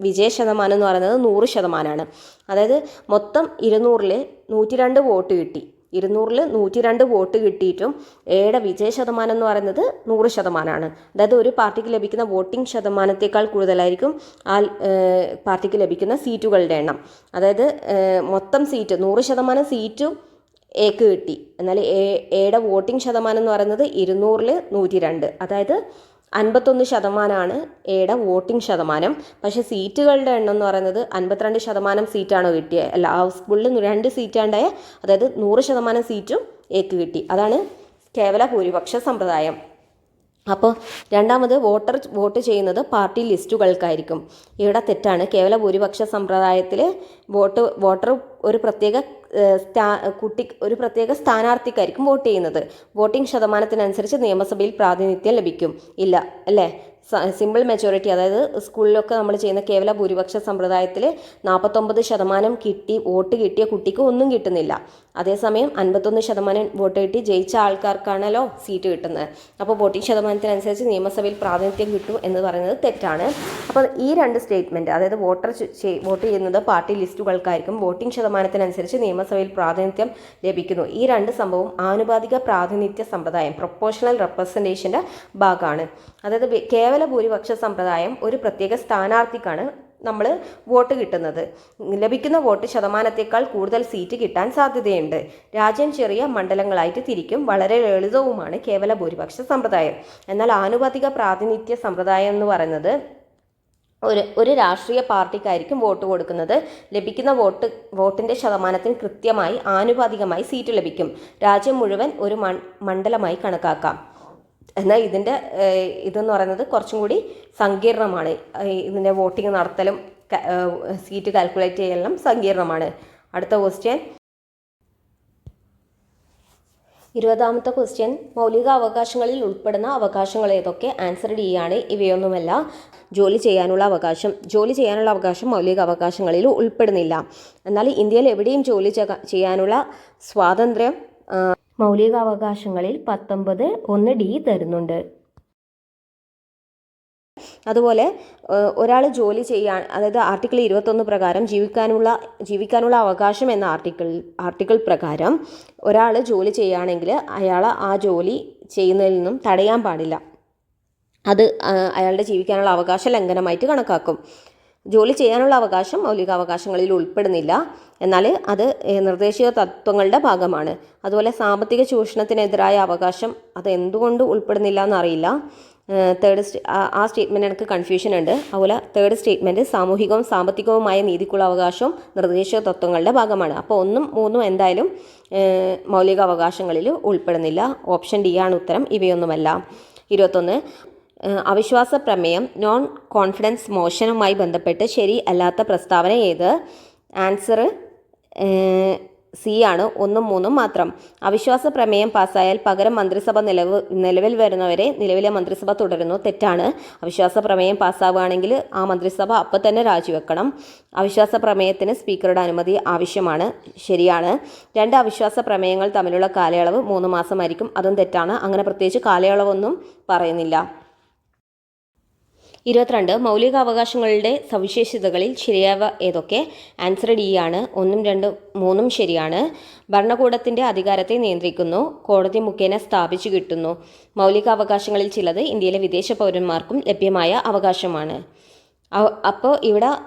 വിജയ ശതമാനം എന്ന് പറയുന്നത് 100%. അതായത് മൊത്തം 200ൽ 102 വോട്ട് കിട്ടി. 200ൽ 102 വോട്ട് കിട്ടിയിട്ടും Aയുടെ വിജയ ശതമാനം എന്ന് പറയുന്നത് 100%. അതായത് ഒരു പാർട്ടിക്ക് ലഭിക്കുന്ന വോട്ടിംഗ് ശതമാനത്തേക്കാൾ കൂടുതലായിരിക്കും ആ പാർട്ടിക്ക് ലഭിക്കുന്ന സീറ്റുകളുടെ എണ്ണം. അതായത് മൊത്തം സീറ്റ് 100% സീറ്റും Aക്ക് കിട്ടി. എന്നാൽ Aയുടെ വോട്ടിംഗ് ശതമാനം എന്ന് പറയുന്നത് 200ൽ 102, അതായത് 51% Aയുടെ വോട്ടിംഗ് ശതമാനം. പക്ഷേ സീറ്റുകളുടെ എണ്ണം എന്ന് പറയുന്നത് 52% സീറ്റാണ് കിട്ടിയത്. അല്ല, ആ സ്കൂളിൽ 2 സീറ്റാണ്ടായ, അതായത് 100% സീറ്റും Aക്ക് കിട്ടി. അതാണ് കേവല ഭൂരിപക്ഷ സമ്പ്രദായം. അപ്പോൾ രണ്ടാമത്, വോട്ട് ചെയ്യുന്നത് പാർട്ടി ലിസ്റ്റുകൾക്കായിരിക്കും. ഇവിടെ തെറ്റാണ്. കേവല ഭൂരിപക്ഷ സമ്പ്രദായത്തിൽ വോട്ടർ ഒരു പ്രത്യേക സ്ഥാനാർത്ഥിക്കായിരിക്കും വോട്ട് ചെയ്യുന്നത്. വോട്ടിംഗ് ശതമാനത്തിനനുസരിച്ച് നിയമസഭയിൽ പ്രാതിനിധ്യം ലഭിക്കും ഇല്ല, അല്ലേ? സിമ്പിൾ മെജോറിറ്റി, അതായത് സ്കൂളിലൊക്കെ നമ്മൾ ചെയ്യുന്ന കേവല ഭൂരിപക്ഷ സമ്പ്രദായത്തിൽ 49% വോട്ട് കിട്ടിയ കുട്ടിക്ക് ഒന്നും കിട്ടുന്നില്ല. അതേസമയം 51% വോട്ട് കിട്ടി ജയിച്ച ആൾക്കാർക്കാണല്ലോ സീറ്റ് കിട്ടുന്നത്. അപ്പോൾ വോട്ടിംഗ് ശതമാനത്തിനനുസരിച്ച് നിയമസഭയിൽ പ്രാതിനിധ്യം കിട്ടും എന്ന് പറയുന്നത് തെറ്റാണ്. അപ്പോൾ ഈ 2 സ്റ്റേറ്റ്മെൻറ്റ്, അതായത് വോട്ട് ചെയ്യുന്നത് പാർട്ടി ലിസ്റ്റുകൾക്കായിരിക്കും, വോട്ടിംഗ് ശതമാനത്തിനനുസരിച്ച് നിയമസഭയിൽ പ്രാതിനിധ്യം ലഭിക്കുന്നു, ഈ 2 സംഭവം ആനുപാതിക പ്രാതിനിധ്യ സമ്പ്രദായം, പ്രൊപ്പോർഷണൽ റെപ്രസെൻറ്റേഷൻ്റെ ഭാഗമാണ്. അതായത് കേവല ഭൂരിപക്ഷ സമ്പ്രദായം ഒരു പ്രത്യേക സ്ഥാനാർത്ഥിക്കാണ് നമ്മൾ വോട്ട് കിട്ടുന്നത്. ലഭിക്കുന്ന വോട്ട് ശതമാനത്തേക്കാൾ കൂടുതൽ സീറ്റ് കിട്ടാൻ സാധ്യതയുണ്ട്. രാജ്യം ചെറിയ മണ്ഡലങ്ങളായിട്ട് തിരിക്കും. വളരെ ലളിതവുമാണ് കേവല ഭൂരിപക്ഷ സമ്പ്രദായം. എന്നാൽ ആനുപാതിക പ്രാതിനിധ്യ സമ്പ്രദായം എന്ന് പറയുന്നത് ഒരു രാഷ്ട്രീയ പാർട്ടിക്കായിരിക്കും വോട്ട് കൊടുക്കുന്നത്. ലഭിക്കുന്ന വോട്ടിൻ്റെ ശതമാനത്തിന് കൃത്യമായി ആനുപാതികമായി സീറ്റ് ലഭിക്കും. രാജ്യം മുഴുവൻ ഒരു മണ്ഡലമായി കണക്കാക്കാം. എന്നാൽ ഇതെന്ന് പറയുന്നത് കുറച്ചും കൂടി സങ്കീർണമാണ്. ഇതിൻ്റെ വോട്ടിംഗ് നടത്തലും സീറ്റ് കാൽക്കുലേറ്റ് ചെയ്യലും സങ്കീർണമാണ്. അടുത്ത ക്വസ്റ്റ്യൻ, 20ാമത്തെ ക്വസ്റ്റ്യൻ, മൗലിക അവകാശങ്ങളിൽ ഉൾപ്പെടുന്ന അവകാശങ്ങൾ ഏതൊക്കെ? ആൻസർ ഡി ആണ്. ഇവയൊന്നുമല്ല. ജോലി ചെയ്യാനുള്ള അവകാശം മൗലിക അവകാശങ്ങളിൽ ഉൾപ്പെടുന്നില്ല. എന്നാൽ ഇന്ത്യയിൽ എവിടെയും ജോലി ചെയ്യാനുള്ള സ്വാതന്ത്ര്യം മൗലിക അവകാശങ്ങളിൽ 19(1) തരുന്നുണ്ട്. അതുപോലെ ഒരാൾ ജോലി ചെയ്യാൻ, അതായത് ആർട്ടിക്കിൾ 21 പ്രകാരം ജീവിക്കാനുള്ള അവകാശം എന്ന ആർട്ടിക്കിൾ പ്രകാരം ഒരാൾ ജോലി ചെയ്യുകയാണെങ്കിൽ അയാൾ ആ ജോലി ചെയ്യുന്നതിൽ നിന്നും തടയാൻ പാടില്ല. അത് അയാളുടെ ജീവിക്കാനുള്ള അവകാശ ലംഘനമായിട്ട് കണക്കാക്കും. ജോലി ചെയ്യാനുള്ള അവകാശം മൗലികാവകാശങ്ങളിൽ ഉൾപ്പെടുന്നില്ല. എന്നാൽ അത് നിർദ്ദേശിത തത്വങ്ങളുടെ ഭാഗമാണ്. അതുപോലെ സാമ്പത്തിക ചൂഷണത്തിനെതിരായ അവകാശം അത് എന്തുകൊണ്ട് ഉൾപ്പെടുന്നില്ല എന്നറിയില്ല. ആ സ്റ്റേറ്റ്മെൻറ്റ് എനിക്ക് കൺഫ്യൂഷൻ ഉണ്ട്. അതുപോലെ തേർഡ് സ്റ്റേറ്റ്മെൻറ്റ് സാമൂഹികവും സാമ്പത്തികവുമായ നീതിക്കുള്ള അവകാശവും നിർദ്ദേശിത തത്വങ്ങളുടെ ഭാഗമാണ്. അപ്പോൾ 1ഉം 3ഉം എന്തായാലും മൗലിക അവകാശങ്ങളിൽ ഉൾപ്പെടുന്നില്ല. ഓപ്ഷൻ ഡി ആണ് ഉത്തരം. ഇവയൊന്നുമല്ല. 21, അവിശ്വാസ പ്രമേയം നോൺ കോൺഫിഡൻസ് മോഷനുമായി ബന്ധപ്പെട്ട് ശരി അല്ലാത്ത പ്രസ്താവന ഏത്? ആൻസർ സി ആണ്. 1ഉം 3ഉം മാത്രം. അവിശ്വാസ പ്രമേയം പാസ്സായാൽ പകരം മന്ത്രിസഭ നിലവിൽ വരുന്നവരെ നിലവിലെ മന്ത്രിസഭ തുടരുന്നു. തെറ്റാണ്. അവിശ്വാസ പ്രമേയം പാസ്സാവുകയാണെങ്കിൽ ആ മന്ത്രിസഭ അപ്പം തന്നെ രാജിവെക്കണം. അവിശ്വാസ പ്രമേയത്തിന് സ്പീക്കറുടെ അനുമതി ആവശ്യമാണ്. ശരിയാണ്. 2 അവിശ്വാസ പ്രമേയങ്ങൾ തമ്മിലുള്ള കാലയളവ് 3 മാസമായിരിക്കും. അതും തെറ്റാണ്. അങ്ങനെ പ്രത്യേകിച്ച് കാലയളവൊന്നും പറയുന്നില്ല. 22, മൗലിക അവകാശങ്ങളുടെ സവിശേഷതകളിൽ ശരിയായവ ഏതൊക്കെ? ആൻസർ ഡി ആണ്. 1ഉം 2ഉം 3ഉം ശരിയാണ്. ഭരണകൂടത്തിൻ്റെ അധികാരത്തെ നിയന്ത്രിക്കുന്നു. കോടതി മുഖേന സ്ഥാപിച്ചു കിട്ടുന്നു. മൗലിക അവകാശങ്ങളിൽ ചിലത് ഇന്ത്യയിലെ വിദേശ പൗരന്മാർക്കും ലഭ്യമായ അവകാശമാണ്. അപ്പോൾ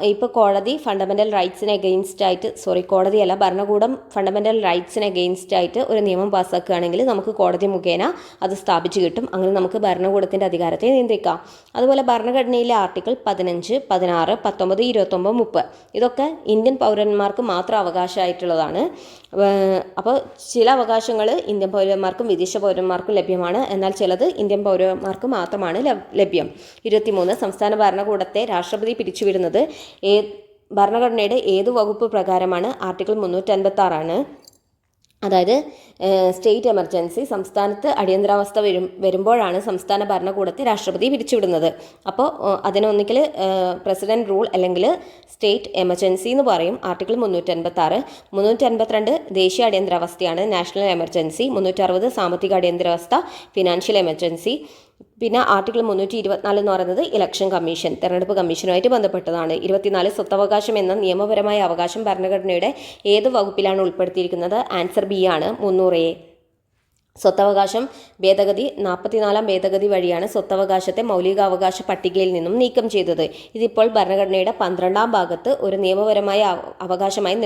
ഇപ്പോൾ കോടതി ഫണ്ടമെൻ്റൽ റൈറ്റ്സിന് എഗെയിൻസ്റ്റ് ആയിട്ട് കോടതിയല്ല, ഭരണകൂടം ഫണ്ടമെൻ്റൽ റൈറ്റ്സിന് എഗെയിൻസ്റ്റ് ആയിട്ട് ഒരു നിയമം പാസ്സാക്കുകയാണെങ്കിൽ നമുക്ക് കോടതി മുഖേന അത് സ്ഥാപിച്ചു കിട്ടും. അങ്ങനെ നമുക്ക് ഭരണകൂടത്തിൻ്റെ അധികാരത്തെ നിയന്ത്രിക്കാം. അതുപോലെ ഭരണഘടനയിലെ ആർട്ടിക്കിൾ 15, 16, 19, 29, 30 ഇതൊക്കെ ഇന്ത്യൻ പൗരന്മാർക്ക് മാത്രം അവകാശമായിട്ടുള്ളതാണ്. അപ്പോൾ ചില അവകാശങ്ങൾ ഇന്ത്യൻ പൗരന്മാർക്കും വിദേശ പൗരന്മാർക്കും ലഭ്യമാണ്. എന്നാൽ ചിലത് ഇന്ത്യൻ പൗരന്മാർക്ക് മാത്രമാണ് ലഭ്യം. 23, സംസ്ഥാന ഭരണകൂടത്തെ രാഷ്ട്രപതി പിരിച്ചുവിടുന്നത് ഭരണഘടനയുടെ ഏത് വകുപ്പ് പ്രകാരമാണ്? ആർട്ടിക്കിൾ 356 ആണ്. അതായത് സ്റ്റേറ്റ് എമർജൻസി, സംസ്ഥാനത്ത് അടിയന്തരാവസ്ഥ വരുമ്പോഴാണ് സംസ്ഥാന ഭരണകൂടത്തെ രാഷ്ട്രപതി പിരിച്ചുവിടുന്നത്. അപ്പോൾ അതിനൊന്നിക്കൽ പ്രസിഡന്റ് റൂൾ അല്ലെങ്കിൽ സ്റ്റേറ്റ് എമർജൻസി എന്ന് പറയും. ആർട്ടിക്കിൾ 356. 352 ദേശീയ അടിയന്തരാവസ്ഥയാണ്, നാഷണൽ എമർജൻസി. 360 സാമ്പത്തിക അടിയന്തരാവസ്ഥ, ഫിനാൻഷ്യൽ എമർജൻസി. പിന്നെ ആർട്ടിക്കിൾ 324 എന്ന് പറയുന്നത് ഇലക്ഷൻ കമ്മീഷൻ, തെരഞ്ഞെടുപ്പ് കമ്മീഷനുമായിട്ട് ബന്ധപ്പെട്ടതാണ്. 24, സ്വത്തവകാശം എന്ന നിയമപരമായ അവകാശം ഭരണഘടനയുടെ ഏത് വകുപ്പിലാണ് ഉൾപ്പെടുത്തിയിരിക്കുന്നത്? ആൻസർ ബി ആണ്. 300A. സ്വത്തവകാശം ഭേദഗതി 44ാം ഭേദഗതി വഴിയാണ് സ്വത്തവകാശത്തെ മൗലികാവകാശ പട്ടികയിൽ നിന്നും നീക്കം ചെയ്തത്. ഇതിപ്പോൾ ഭരണഘടനയുടെ 12ാം ഭാഗത്ത് ഒരു നിയമപരമായ അവകാശമായി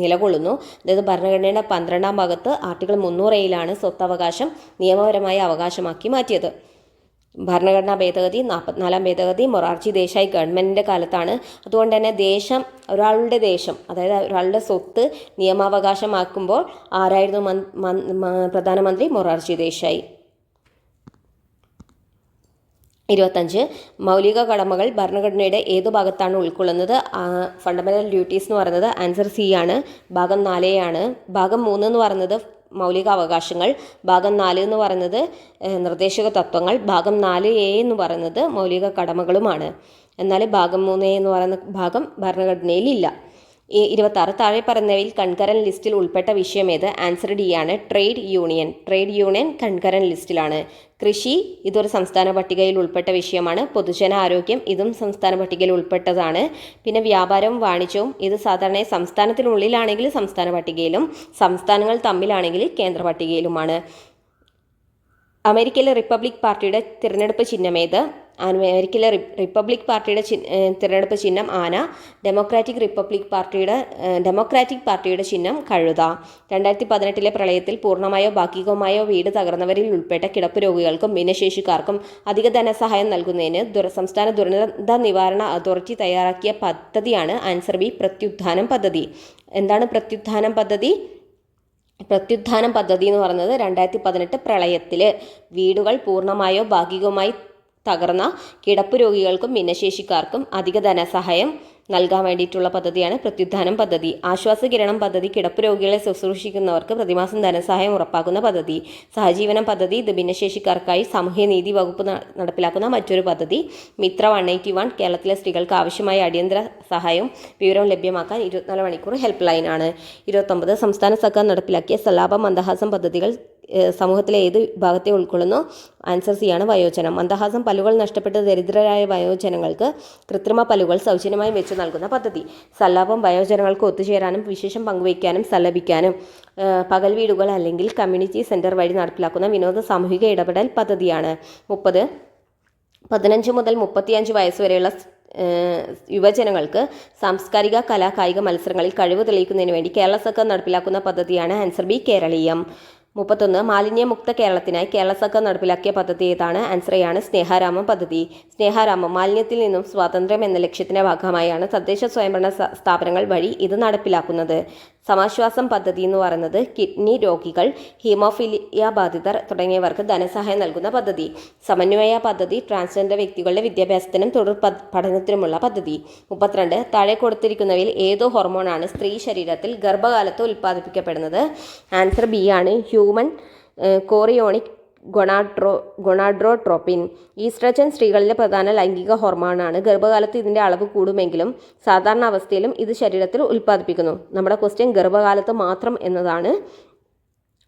നിലകൊള്ളുന്നു. അതായത് ഭരണഘടനയുടെ 12ാം ഭാഗത്ത് ആർട്ടിക്കിൾ 300Aയിലാണ് സ്വത്തവകാശം നിയമപരമായ അവകാശമാക്കി മാറ്റിയത്. ഭരണഘടനാ ഭേദഗതി 44ാം ഭേദഗതി മൊറാർജി ദേശായി ഗവൺമെൻറ്റിൻ്റെ കാലത്താണ്. അതുകൊണ്ട് തന്നെ ഒരാളുടെ ദേശം, അതായത് ഒരാളുടെ സ്വത്ത് നിയമാവകാശമാക്കുമ്പോൾ ആരായിരുന്നു പ്രധാനമന്ത്രി? മൊറാർജി ദേശായി. 25, മൗലിക കടമകൾ ഭരണഘടനയുടെ ഏതു ഭാഗത്താണ് ഉൾക്കൊള്ളുന്നത്? ഫണ്ടമെൻ്റൽ ഡ്യൂട്ടീസ് എന്ന് പറയുന്നത് ആൻസർ സി ആണ്. ഭാഗം 4A ആണ്. ഭാഗം 3 എന്ന് പറയുന്നത് മൗലിക അവകാശങ്ങൾ, ഭാഗം 4 എന്ന് പറയുന്നത് നിർദ്ദേശക തത്വങ്ങൾ, ഭാഗം 4A എന്ന് പറയുന്നത് മൗലിക കടമകളുമാണ്. എന്നാൽ ഭാഗം 3A എന്ന് പറയുന്ന ഭാഗം ഭരണഘടനയിലില്ല. 26, താഴെ പറയുന്നവയിൽ കൺകറന്റ് ലിസ്റ്റിൽ ഉൾപ്പെട്ട വിഷയം ഏത്? ആൻസർ ഡി ആണ്. ട്രേഡ് യൂണിയൻ കൺകറന്റ് ലിസ്റ്റിലാണ്. കൃഷി ഇതൊരു സംസ്ഥാന പട്ടികയിൽ ഉൾപ്പെട്ട വിഷയമാണ്. പൊതുജന ആരോഗ്യം ഇതും സംസ്ഥാന പട്ടികയിൽ ഉൾപ്പെട്ടതാണ്. പിന്നെ വ്യാപാരവും വാണിജ്യവും ഇത് സാധാരണ സംസ്ഥാനത്തിനുള്ളിലാണെങ്കിൽ സംസ്ഥാന പട്ടികയിലും സംസ്ഥാനങ്ങൾ തമ്മിലാണെങ്കിൽ കേന്ദ്ര പട്ടികയിലുമാണ്. അമേരിക്കയിലെ റിപ്പബ്ലിക് പാർട്ടിയുടെ തിരഞ്ഞെടുപ്പ് ചിഹ്നം ഏത്? അമേരിക്കയിലെ റിപ്പബ്ലിക് പാർട്ടിയുടെ തിരഞ്ഞെടുപ്പ് ചിഹ്നം ആന. ഡെമോക്രാറ്റിക് പാർട്ടിയുടെ ചിഹ്നം കഴുത. 2018 പ്രളയത്തിൽ പൂർണ്ണമായോ ഭാഗികമായോ വീട് തകർന്നവരിൽ ഉൾപ്പെട്ട കിടപ്പ് രോഗികൾക്കും ഭിന്നശേഷിക്കാർക്കും അധിക ധനസഹായം നൽകുന്നതിന് സംസ്ഥാന ദുരന്ത നിവാരണ അതോറിറ്റി തയ്യാറാക്കിയ പദ്ധതിയാണ് ആൻസർ ബി, പ്രത്യുത്ഥാനം പദ്ധതി. എന്താണ് പ്രത്യുത്ഥാനം പദ്ധതി? പ്രത്യുത്ഥാനം പദ്ധതി എന്ന് പറയുന്നത് 2018 പ്രളയത്തിൽ വീടുകൾ പൂർണ്ണമായോ ഭാഗികമായി തകർന്ന കിടപ്പ് രോഗികൾക്കും ഭിന്നശേഷിക്കാർക്കും അധിക ധനസഹായം നൽകാൻ വേണ്ടിയിട്ടുള്ള പദ്ധതിയാണ് പ്രത്യുത്ഥാനം പദ്ധതി. ആശ്വാസകിരണം പദ്ധതി കിടപ്പ് രോഗികളെ ശുശ്രൂഷിക്കുന്നവർക്ക് പ്രതിമാസം ധനസഹായം ഉറപ്പാക്കുന്ന പദ്ധതി. സഹജീവനം പദ്ധതി ഇത് ഭിന്നശേഷിക്കാർക്കായി സാമൂഹ്യനീതി വകുപ്പ് നടപ്പിലാക്കുന്ന മറ്റൊരു പദ്ധതി. മിത്ര 181 കേരളത്തിലെ സ്ത്രീകൾക്ക് ആവശ്യമായ അടിയന്തര സഹായവും വിവരവും ലഭ്യമാക്കാൻ 24 മണിക്കൂർ ഹെൽപ്പ് ലൈനാണ്. 29 സംസ്ഥാന സർക്കാർ നടപ്പിലാക്കിയ സല്ലാപം മന്ദഹാസം പദ്ധതികൾ സമൂഹത്തിലെ ഏത് വിഭാഗത്തെ ഉൾക്കൊള്ളുന്നു? ആൻസർ സി ആണ് വയോജനം. മന്ദഹാസം പല്ലുകൾ നഷ്ടപ്പെട്ട് ദരിദ്രരായ വയോജനങ്ങൾക്ക് കൃത്രിമ പല്ലുകൾ സൗജന്യമായി വെച്ചു നൽകുന്ന പദ്ധതി. സല്ലാപം വയോജനങ്ങൾക്ക് ഒത്തുചേരാനും വിശേഷം പങ്കുവയ്ക്കാനും സല്ലപിക്കാനും പകൽ വീടുകൾ അല്ലെങ്കിൽ കമ്മ്യൂണിറ്റി സെൻറ്റർ വഴി നടപ്പിലാക്കുന്ന വിനോദ സാമൂഹിക ഇടപെടൽ പദ്ധതിയാണ്. 30 15 മുതൽ 35 വയസ്സ് വരെയുള്ള യുവജനങ്ങൾക്ക് സാംസ്കാരിക കലാ കായിക മത്സരങ്ങളിൽ കഴിവ് തെളിയിക്കുന്നതിന് വേണ്ടി കേരള സർക്കാർ നടപ്പിലാക്കുന്ന പദ്ധതിയാണ് ആൻസർ ബി കേരളീയം. 31 മാലിന്യമുക്ത കേരളത്തിനായി കേരള സർക്കാർ നടപ്പിലാക്കിയ പദ്ധതി ഏതാണ്? ആൻസർ എ ആണ് സ്നേഹാരാമം പദ്ധതി. സ്നേഹാരാമം മാലിന്യത്തിൽ നിന്നും സ്വാതന്ത്ര്യം എന്ന ലക്ഷ്യത്തിന്റെ ഭാഗമായാണ് തദ്ദേശ സ്വയംഭരണ സ്ഥാപനങ്ങൾ വഴി ഇത് നടപ്പിലാക്കുന്നത്. സമാശ്വാസം പദ്ധതി എന്ന് പറയുന്നത് കിഡ്നി രോഗികൾ, ഹീമോഫീലിയ ബാധിതർ തുടങ്ങിയവർക്ക് ധനസഹായം നൽകുന്ന പദ്ധതി. സമന്വയ പദ്ധതി ട്രാൻസ്ജെൻഡർ വ്യക്തികളുടെ വിദ്യാഭ്യാസത്തിനും തുടർ പഠനത്തിനുമുള്ള പദ്ധതി. 32 താഴെ കൊടുത്തിരിക്കുന്നവയിൽ ഏതോ ഹോർമോണാണ് സ്ത്രീ ശരീരത്തിൽ ഗർഭകാലത്ത് ഉൽപ്പാദിപ്പിക്കപ്പെടുന്നത്? ആൻസർ ബി ആണ് ഹ്യൂമൻ കോറിയോണിക് ഗൊണാഡ്രോട്രോപ്പിൻ. ഈസ്ട്രജൻ സ്ത്രീകളിലെ പ്രധാന ലൈംഗിക ഹോർമോണാണ്. ഗർഭകാലത്ത് ഇതിൻ്റെ അളവ് കൂടുമെങ്കിലും സാധാരണ അവസ്ഥയിലും ഇത് ശരീരത്തിൽ ഉൽപ്പാദിപ്പിക്കുന്നു. നമ്മുടെ ക്വസ്റ്റ്യൻ ഗർഭകാലത്ത് മാത്രം എന്നതാണ്.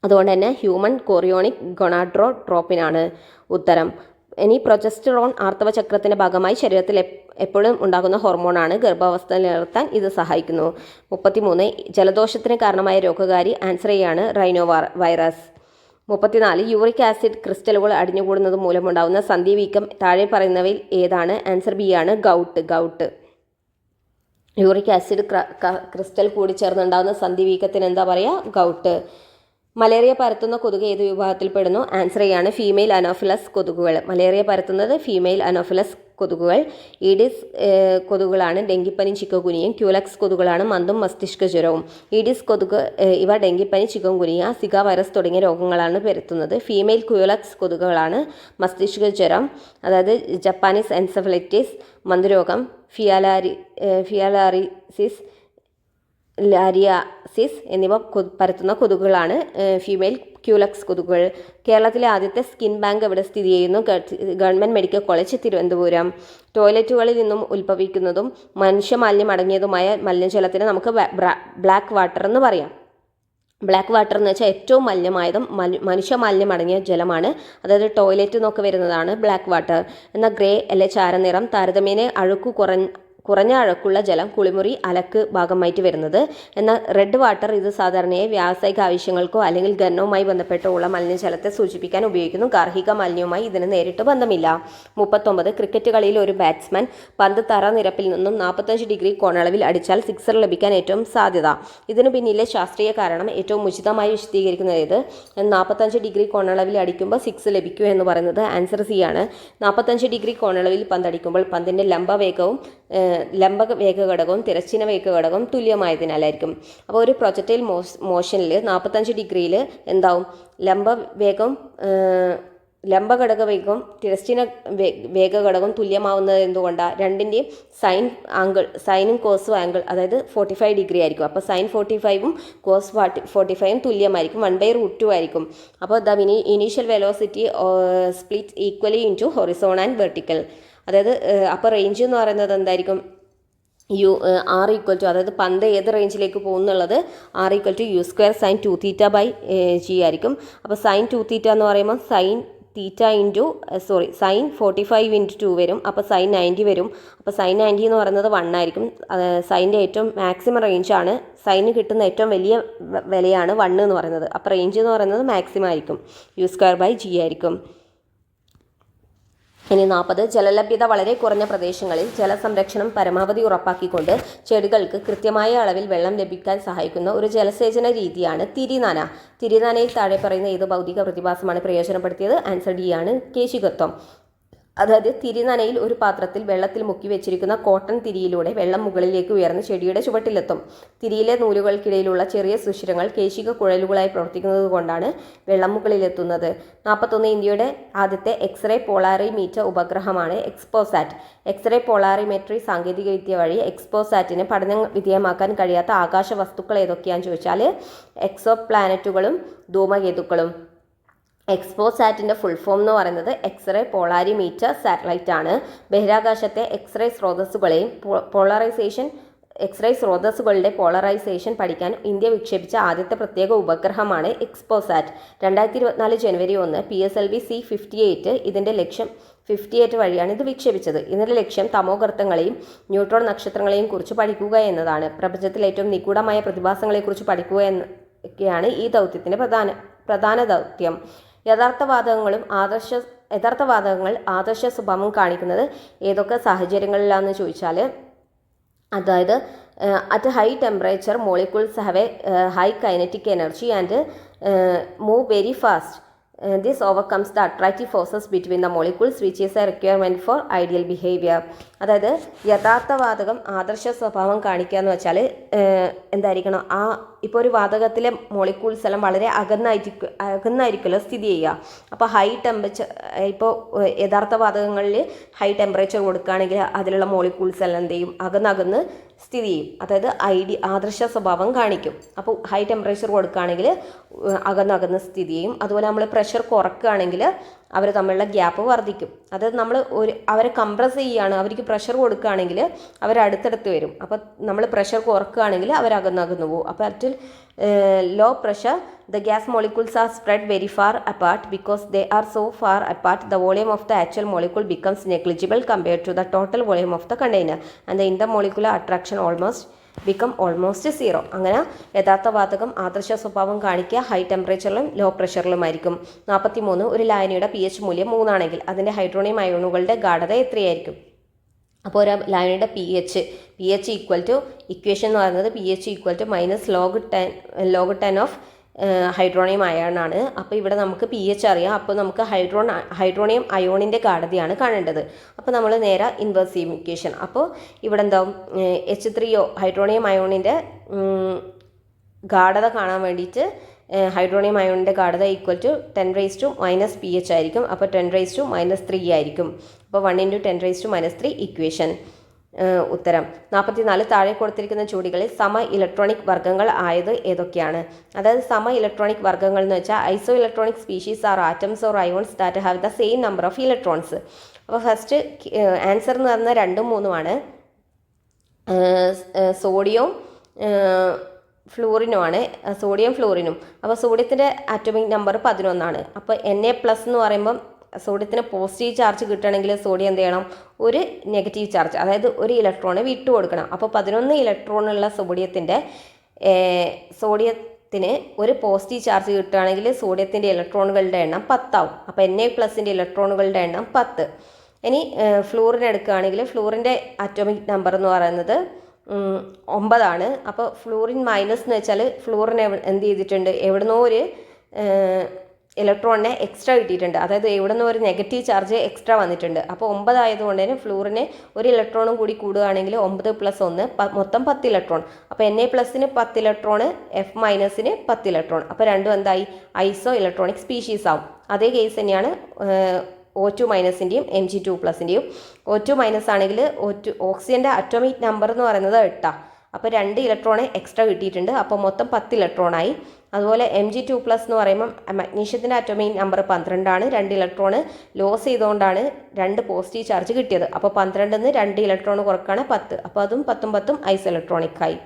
അതുകൊണ്ട് തന്നെ ഹ്യൂമൻ കോറിയോണിക് ഗൊണാഡ്രോട്രോപ്പിനാണ് ഉത്തരം. ഇനി പ്രൊജസ്റ്ററോൺ ആർത്തവ ചക്രത്തിൻ്റെ ഭാഗമായി ശരീരത്തിൽ എപ്പോഴും ഉണ്ടാകുന്ന ഹോർമോണാണ്. ഗർഭാവസ്ഥ നിലനിർത്താൻ ഇത് സഹായിക്കുന്നു. 33 ജലദോഷത്തിന് കാരണമായ രോഗകാരി ആൻസർ എ ആണ് റൈനോ വൈറസ്. 34 യൂറിക് ആസിഡ് ക്രിസ്റ്റലുകൾ അടിഞ്ഞുകൂടുന്നത് മൂലമുണ്ടാകുന്ന സന്ധിവീക്കം താഴെ പറയുന്നവയിൽ ഏതാണ്? ആൻസർ ബി ആണ് ഗൗട്ട്. യൂറിക് ആസിഡ് ക്രിസ്റ്റൽ കൂടിച്ചേർന്നുണ്ടാകുന്ന സന്ധിവീക്കത്തിന് എന്താ പറയുക? ഗൗട്ട്. മലേറിയ പരത്തുന്ന കൊതുക് ഏത് വിഭാഗത്തിൽപ്പെടുന്നു? ആൻസർ എ ആണ് ഫീമെയിൽ അനോഫിലസ് കൊതുകുകൾ. മലേറിയ പരത്തുന്നത് ഫീമെയിൽ അനോഫിലസ് കൊതുകുകൾ. ഈഡിസ് കൊതുകുകളാണ് ഡെങ്കിപ്പനി ചിക്കൻഗുനിയയും. ക്യൂലക്സ് കൊതുകുകളാണ് മന്തും മസ്തിഷ്ക ജ്വരവും. ഈഡിസ് കൊതുക് ഇവ ഡെങ്കിപ്പനി ചിക്കൻഗുനിയ സിക വൈറസ് തുടങ്ങിയ രോഗങ്ങളാണ് പരത്തുന്നത്. ഫീമെയിൽ ക്യൂലക്സ് കൊതുകുകളാണ് മസ്തിഷ്ക ജ്വരം, അതായത് ജപ്പാനീസ് എൻസെഫലൈറ്റിസ്, മന്തുരോഗം, ഫിയാലാറിസിസ്, ലാരിയാസിസ് എന്നിവ പരത്തുന്ന കൊതുകുകളാണ് ഫീമെയിൽ ക്യൂലക്സ് കൊതുകുകൾ. കേരളത്തിലെ ആദ്യത്തെ സ്കിൻ ബാങ്ക് എവിടെ സ്ഥിതി ചെയ്യുന്നു? Government medical college Thiruvananthapuram. ടോയ്ലറ്റുകളിൽ നിന്നും ഉത്ഭവിക്കുന്നതും മനുഷ്യമാലിന്യം അടങ്ങിയതുമായ മലിനജലത്തിന് നമുക്ക് ബ്ലാക്ക് വാട്ടർ എന്ന് പറയാം. ബ്ലാക്ക് വാട്ടർ എന്ന് വെച്ചാൽ ഏറ്റവും മലിനമായതും മനുഷ്യമാലിന്യം അടങ്ങിയ ജലമാണ്. അതായത് ടോയ്ലറ്റ് എന്നൊക്കെ വരുന്നതാണ് ബ്ലാക്ക് വാട്ടർ. എന്നാൽ ഗ്രേ അല്ലെ ചാരനിറം താരതമ്യേന കുറഞ്ഞ അഴുക്കുള്ള ജലം കുളിമുറി അലക്ക് ഭാഗമായിട്ട് വരുന്നത്. എന്നാൽ റെഡ് വാട്ടർ ഇത് സാധാരണയായി വ്യാവസായിക ആവശ്യങ്ങൾക്കോ അല്ലെങ്കിൽ ഖനനവുമായി ബന്ധപ്പെട്ടോ ഉള്ള മലിനജലത്തെ സൂചിപ്പിക്കാൻ ഉപയോഗിക്കുന്നു. ഗാർഹിക മാലിന്യവുമായി ഇതിന് നേരിട്ട് ബന്ധമില്ല. 39 ക്രിക്കറ്റ് കളിയിൽ ഒരു ബാറ്റ്സ്മാൻ പന്ത് തറനിരപ്പിൽ നിന്നും 45 ഡിഗ്രി കോണളവിൽ അടിച്ചാൽ സിക്സർ ലഭിക്കാൻ ഏറ്റവും സാധ്യത. ഇതിനു പിന്നിലെ ശാസ്ത്രീയ കാരണം ഏറ്റവും ഉചിതമായി വിശദീകരിക്കുന്നത് ഏത്? 45 ഡിഗ്രി കോണളവിൽ അടിക്കുമ്പോൾ സിക്സ് ലഭിക്കൂ എന്ന് പറയുന്നത് ആൻസർ സി ആണ്. 45 ഡിഗ്രി കോണളവിൽ പന്തടിക്കുമ്പോൾ പന്തിൻ്റെ ലംബ വേഗഘടകവും തിരശ്ചീന വേഗഘടകവും തുല്യമായതിനാലായിരിക്കും. അപ്പോൾ ഒരു പ്രൊജക്ടൈൽ മോഷനിൽ 45 ഡിഗ്രിയിൽ എന്താവും? ലംബഘടക വേഗവും തിരശ്ചീന വേഗഘടകവും തുല്യമാവുന്നത് എന്തുകൊണ്ടാണ്? രണ്ടിൻ്റെയും സൈനും കോസും ആംഗിൾ അതായത് 45 ഡിഗ്രി ആയിരിക്കും. അപ്പോൾ സൈൻ 45ഉം കോസ് 45ഉം തുല്യമായിരിക്കും. 1/√2 ആയിരിക്കും. അപ്പോൾ the initial velocity split equally into Horizon and vertical. അതായത് അപ്പോൾ റേഞ്ച് എന്ന് പറയുന്നത് എന്തായിരിക്കും? ആർ ഈക്വൽ ടു, അതായത് പന്ത് ഏത് റേഞ്ചിലേക്ക് പോകുന്നുള്ളത് R equal to U square sine 2θ/g ആയിരിക്കും. അപ്പോൾ സൈൻ 2θ എന്ന് പറയുമ്പോൾ സൈൻ സൈൻ 45 × 2 വരും. അപ്പോൾ സൈൻ 90 വരും. അപ്പോൾ സൈൻ 90 എന്ന് പറയുന്നത് 1 ആയിരിക്കും. സൈൻ്റെ ഏറ്റവും മാക്സിമം റേഞ്ചാണ്, സൈന് കിട്ടുന്ന ഏറ്റവും വലിയ വിലയാണ് 1 എന്ന് പറയുന്നത്. അപ്പോൾ റേഞ്ച് എന്ന് പറയുന്നത് മാക്സിമം ആയിരിക്കും, u²/g ആയിരിക്കും. ഇനി 40 ജലലഭ്യത വളരെ കുറഞ്ഞ പ്രദേശങ്ങളിൽ ജലസംരക്ഷണം പരമാവധി ഉറപ്പാക്കിക്കൊണ്ട് ചെടികൾക്ക് കൃത്യമായ അളവിൽ വെള്ളം ലഭിക്കാൻ സഹായിക്കുന്ന ഒരു ജലസേചന രീതിയാണ് തിരിനാന. തിരിനാനയിൽ താഴെ പറയുന്ന ഏത് ഭൗതിക പ്രതിഭാസമാണ് പ്രയോജനപ്പെടുത്തിയത്? ആൻസർ ഡി ആണ് കേശികത്വം. അതായത് തിരിനനയിൽ ഒരു പാത്രത്തിൽ വെള്ളത്തിൽ മുക്കി വെച്ചിരിക്കുന്ന കോട്ടൺ തിരിയിലൂടെ വെള്ളം മുകളിലേക്ക് ഉയർന്ന് ചെടിയുടെ ചുവട്ടിലെത്തും. തിരിയിലെ നൂലുകൾക്കിടയിലുള്ള ചെറിയ സുഷിരങ്ങൾ കേശിക കുഴലുകളായി പ്രവർത്തിക്കുന്നത് കൊണ്ടാണ് വെള്ളം മുകളിലെത്തുന്നത്. 41 ഇന്ത്യയുടെ ആദ്യത്തെ എക്സ്റേ പോളാറിമീറ്റർ ഉപഗ്രഹമാണ് എക്സ്പോസാറ്റ്. എക്സ്റേ പോളാറിമെട്രി സാങ്കേതികവിദ്യ വഴി എക്സ്പോസാറ്റിന് പഠന വിധേയമാക്കാൻ കഴിയാത്ത ആകാശ വസ്തുക്കൾ ഏതൊക്കെയാണെന്ന് ചോദിച്ചാൽ എക്സോ പ്ലാനറ്റുകളും ധൂമകേതുക്കളും. എക്സ്പോസാറ്റിൻ്റെ ഫുൾ ഫോം എന്ന് പറയുന്നത് എക്സ്റേ പോളാരിമീറ്റർ സാറ്റലൈറ്റ് ആണ്. ബഹിരാകാശത്തെ എക്സ്റേ സ്രോതസ്സുകളുടെ പോളറൈസേഷൻ പഠിക്കാൻ ഇന്ത്യ വിക്ഷേപിച്ച ആദ്യത്തെ പ്രത്യേക ഉപഗ്രഹമാണ് എക്സ്പോസാറ്റ്. 2024 ജനുവരി 1 PSLV C58 ഇതിൻ്റെ ലക്ഷ്യം 58 വഴിയാണ് ഇത് വിക്ഷേപിച്ചത്. ഇതിൻ്റെ ലക്ഷ്യം തമോഗർത്തങ്ങളെയും ന്യൂട്രോൺ നക്ഷത്രങ്ങളെയും കുറിച്ച് പഠിക്കുക എന്നതാണ്. പ്രപഞ്ചത്തിലെ ഏറ്റവും നിഗൂഢമായ പ്രതിഭാസങ്ങളെക്കുറിച്ച് പഠിക്കുക എന്നൊക്കെയാണ് ഈ ദൗത്യത്തിൻ്റെ പ്രധാന ദൗത്യം. യഥാർത്ഥവാദങ്ങൾ ആദർശ സ്വഭാവം കാണിക്കുന്നത് ഏതൊക്കെ സാഹചര്യങ്ങളിലാണെന്ന് ചോദിച്ചാൽ, അതായത് at high temperature molecules have A high kinetic energy and move very fast. This overcomes the attractive forces between the molecules which is a requirement for ideal behavior. അതായത് യഥാർത്ഥവാതകം ആദർശ സ്വഭാവം കാണിക്കുക എന്ന് വെച്ചാൽ എന്തായിരിക്കണം, ഇപ്പോൾ ഒരു വാതകത്തിലെ മോളിക്യൂൾസ് എല്ലാം വളരെ അകന്നായിരിക്കുമല്ലോ സ്ഥിതി ചെയ്യുക. അപ്പോൾ ഹൈ ടെമ്പറേച്ചർ, ഇപ്പോൾ യഥാർത്ഥ വാതകങ്ങളിൽ ഹൈ ടെമ്പറേച്ചർ കൊടുക്കുകയാണെങ്കിൽ അതിലുള്ള മോളിക്യൂൾസ് എല്ലാം എന്ത് ചെയ്യും, അകന്നകന്ന് സ്ഥിതി ചെയ്യും. അതായത് ആദർശ സ്വഭാവം കാണിക്കും. അപ്പോൾ ഹൈ ടെമ്പറേച്ചർ കൊടുക്കുകയാണെങ്കിൽ അകന്നകന്ന് സ്ഥിതി ചെയ്യും. അതുപോലെ നമ്മൾ പ്രഷർ കുറക്കുകയാണെങ്കിൽ അവർ തമ്മിലുള്ള ഗ്യാപ്പ് വർദ്ധിക്കും. അതായത് നമ്മൾ അവരെ കംപ്രസ് ചെയ്യുകയാണ്, അവർക്ക് പ്രഷർ കൊടുക്കുകയാണെങ്കിൽ അവർ അടുത്തടുത്ത് വരും. അപ്പോൾ നമ്മൾ പ്രഷർ കുറക്കുകയാണെങ്കിൽ അവർ അകന്നകന്നു പോകും. അപ്പോൾ at low pressure the gas molecules are spread very far apart. Because they are so far apart, the volume of the actual molecule becomes negligible compared to the total volume of the container, and the intermolecular attraction become almost zero. അങ്ങനെ യഥാർത്ഥ വാതകം ആദർശ സ്വഭാവം കാണിക്കുക high ടെമ്പറേച്ചറിലും law പ്രഷറിലുമായിരിക്കും. 43 ഒരു ലായനിയുടെ pH മൂല്യം 3 ആണെങ്കിൽ അതിൻ്റെ ഹൈഡ്രോണിയം അയോണുകളുടെ ഗാഢത എത്രയായിരിക്കും? അപ്പോൾ ഒരു ലായനിയുടെ pH ഈക്വൽ ടു ഇക്വേഷൻ എന്ന് പറയുന്നത് pH equal to minus log 10 of hydronium അയോണാണ്. അപ്പോൾ ഇവിടെ നമുക്ക് pH അറിയാം. അപ്പോൾ നമുക്ക് ഹൈഡ്രോണിയം അയോണിൻ്റെ ഗാഢതയാണ് കാണേണ്ടത്. അപ്പോൾ നമ്മൾ നേരെ ഇൻവേഴ്സ് ചെയ്യും ഇക്വേഷൻ. അപ്പോൾ ഇവിടെ എന്താവും, H3O ഹൈഡ്രോണിയം അയോണിൻ്റെ ഗാഢത കാണാൻ വേണ്ടിയിട്ട് ഹൈഡ്രോണിയം അയോണിൻ്റെ ഗാഢത ഈക്വൽ ടു 10⁻⁻³ pH ആയിരിക്കും. അപ്പോൾ 10⁻³ ആയിരിക്കും. അപ്പോൾ 1 × 10⁻³ ഇക്വേഷൻ. ഉത്തരം 44. താഴെ കൊടുത്തിരിക്കുന്ന ജോഡികളിൽ സമ ഇലക്ട്രോണിക് വർഗ്ഗങ്ങൾ ആയത് ഏതൊക്കെയാണ്? അതായത് സമ ഇലക്ട്രോണിക് വർഗ്ഗങ്ങൾ എന്ന് വെച്ചാൽ isoelectronic species are atoms or ions that have the same number of electrons. അപ്പോൾ ഫസ്റ്റ് ആൻസർ എന്ന് പറഞ്ഞാൽ 2ഉം 3ഉമാണ്. സോഡിയവും ഫ്ലൂറിനുമാണ്, സോഡിയം ഫ്ലൂറിനും. അപ്പോൾ സോഡിയത്തിൻ്റെ ആറ്റോമിക് നമ്പർ 11ആണ്. അപ്പോൾ Na+ എന്ന് പറയുമ്പം സോഡിയത്തിന് പോസിറ്റീവ് ചാർജ് കിട്ടണമെങ്കിൽ സോഡിയം എന്ത് ചെയ്യണം, ഒരു നെഗറ്റീവ് ചാർജ്, അതായത് ഒരു ഇലക്ട്രോണ് വിട്ടു കൊടുക്കണം. അപ്പോൾ 11 ഇലക്ട്രോണുള്ള സോഡിയത്തിന് ഒരു പോസിറ്റീവ് ചാർജ് കിട്ടുകയാണെങ്കിൽ സോഡിയത്തിൻ്റെ ഇലക്ട്രോണുകളുടെ എണ്ണം 10 ആവും. അപ്പോൾ Na+ൻ്റെ ഇലക്ട്രോണുകളുടെ എണ്ണം 10. ഇനി ഫ്ലൂറിൻ എടുക്കുകയാണെങ്കിൽ ഫ്ലൂറിൻ്റെ ആറ്റോമിക് നമ്പർ എന്ന് പറയുന്നത് 9ആണ്. അപ്പോൾ ഫ്ലൂറിൻ മൈനസ് എന്ന് വെച്ചാൽ ഫ്ലൂറിൻ എന്ത് ചെയ്തിട്ടുണ്ട്, എവിടുന്നോ ഒരു ഇലക്ട്രോണിനെ എക്സ്ട്രാ കിട്ടിയിട്ടുണ്ട്. അതായത് എവിടെ നിന്ന് ഒരു നെഗറ്റീവ് ചാർജ് എക്സ്ട്രാ വന്നിട്ടുണ്ട്. അപ്പോൾ 9 ആയതുകൊണ്ട് തന്നെ ഫ്ലൂറിന് ഒരു ഇലക്ട്രോണും കൂടി കൂടുകയാണെങ്കിൽ 9 + 1 മൊത്തം 10 ഇലക്ട്രോൺ. അപ്പോൾ Na+ന് 10 ഇലക്ട്രോണ്, F- 10 ഇലക്ട്രോൺ. അപ്പോൾ രണ്ടും എന്തായി, ഐസോ ഇലക്ട്രോണിക് സ്പീഷീസ് ആവും. അതേ കേസ് തന്നെയാണ് O2-ൻ്റെയും Mg2+ൻ്റെയും. O2- ആണെങ്കിൽ ഓക്സിജൻ്റെ അറ്റോമിക് നമ്പർ എന്ന് പറയുന്നത് 8. അപ്പോൾ 2 ഇലക്ട്രോണ് എക്സ്ട്രാ കിട്ടിയിട്ടുണ്ട്. അപ്പോൾ മൊത്തം 10 ഇലക്ട്രോണായി. അതുപോലെ Mg2+ എന്ന് പറയുമ്പം മഗ്നീഷ്യത്തിൻ്റെ അറ്റോമിക് നമ്പർ 12ആണ്. 2 ഇലക്ട്രോണ് ലോസ് ചെയ്തുകൊണ്ടാണ് 2 പോസിറ്റീവ് ചാർജ് കിട്ടിയത്. അപ്പോൾ 12ന്ന് 2 ഇലക്ട്രോൺ കുറക്കാണ് 10. അപ്പോൾ അതും 10 ഐസ് ഇലക്ട്രോണിക്കായി.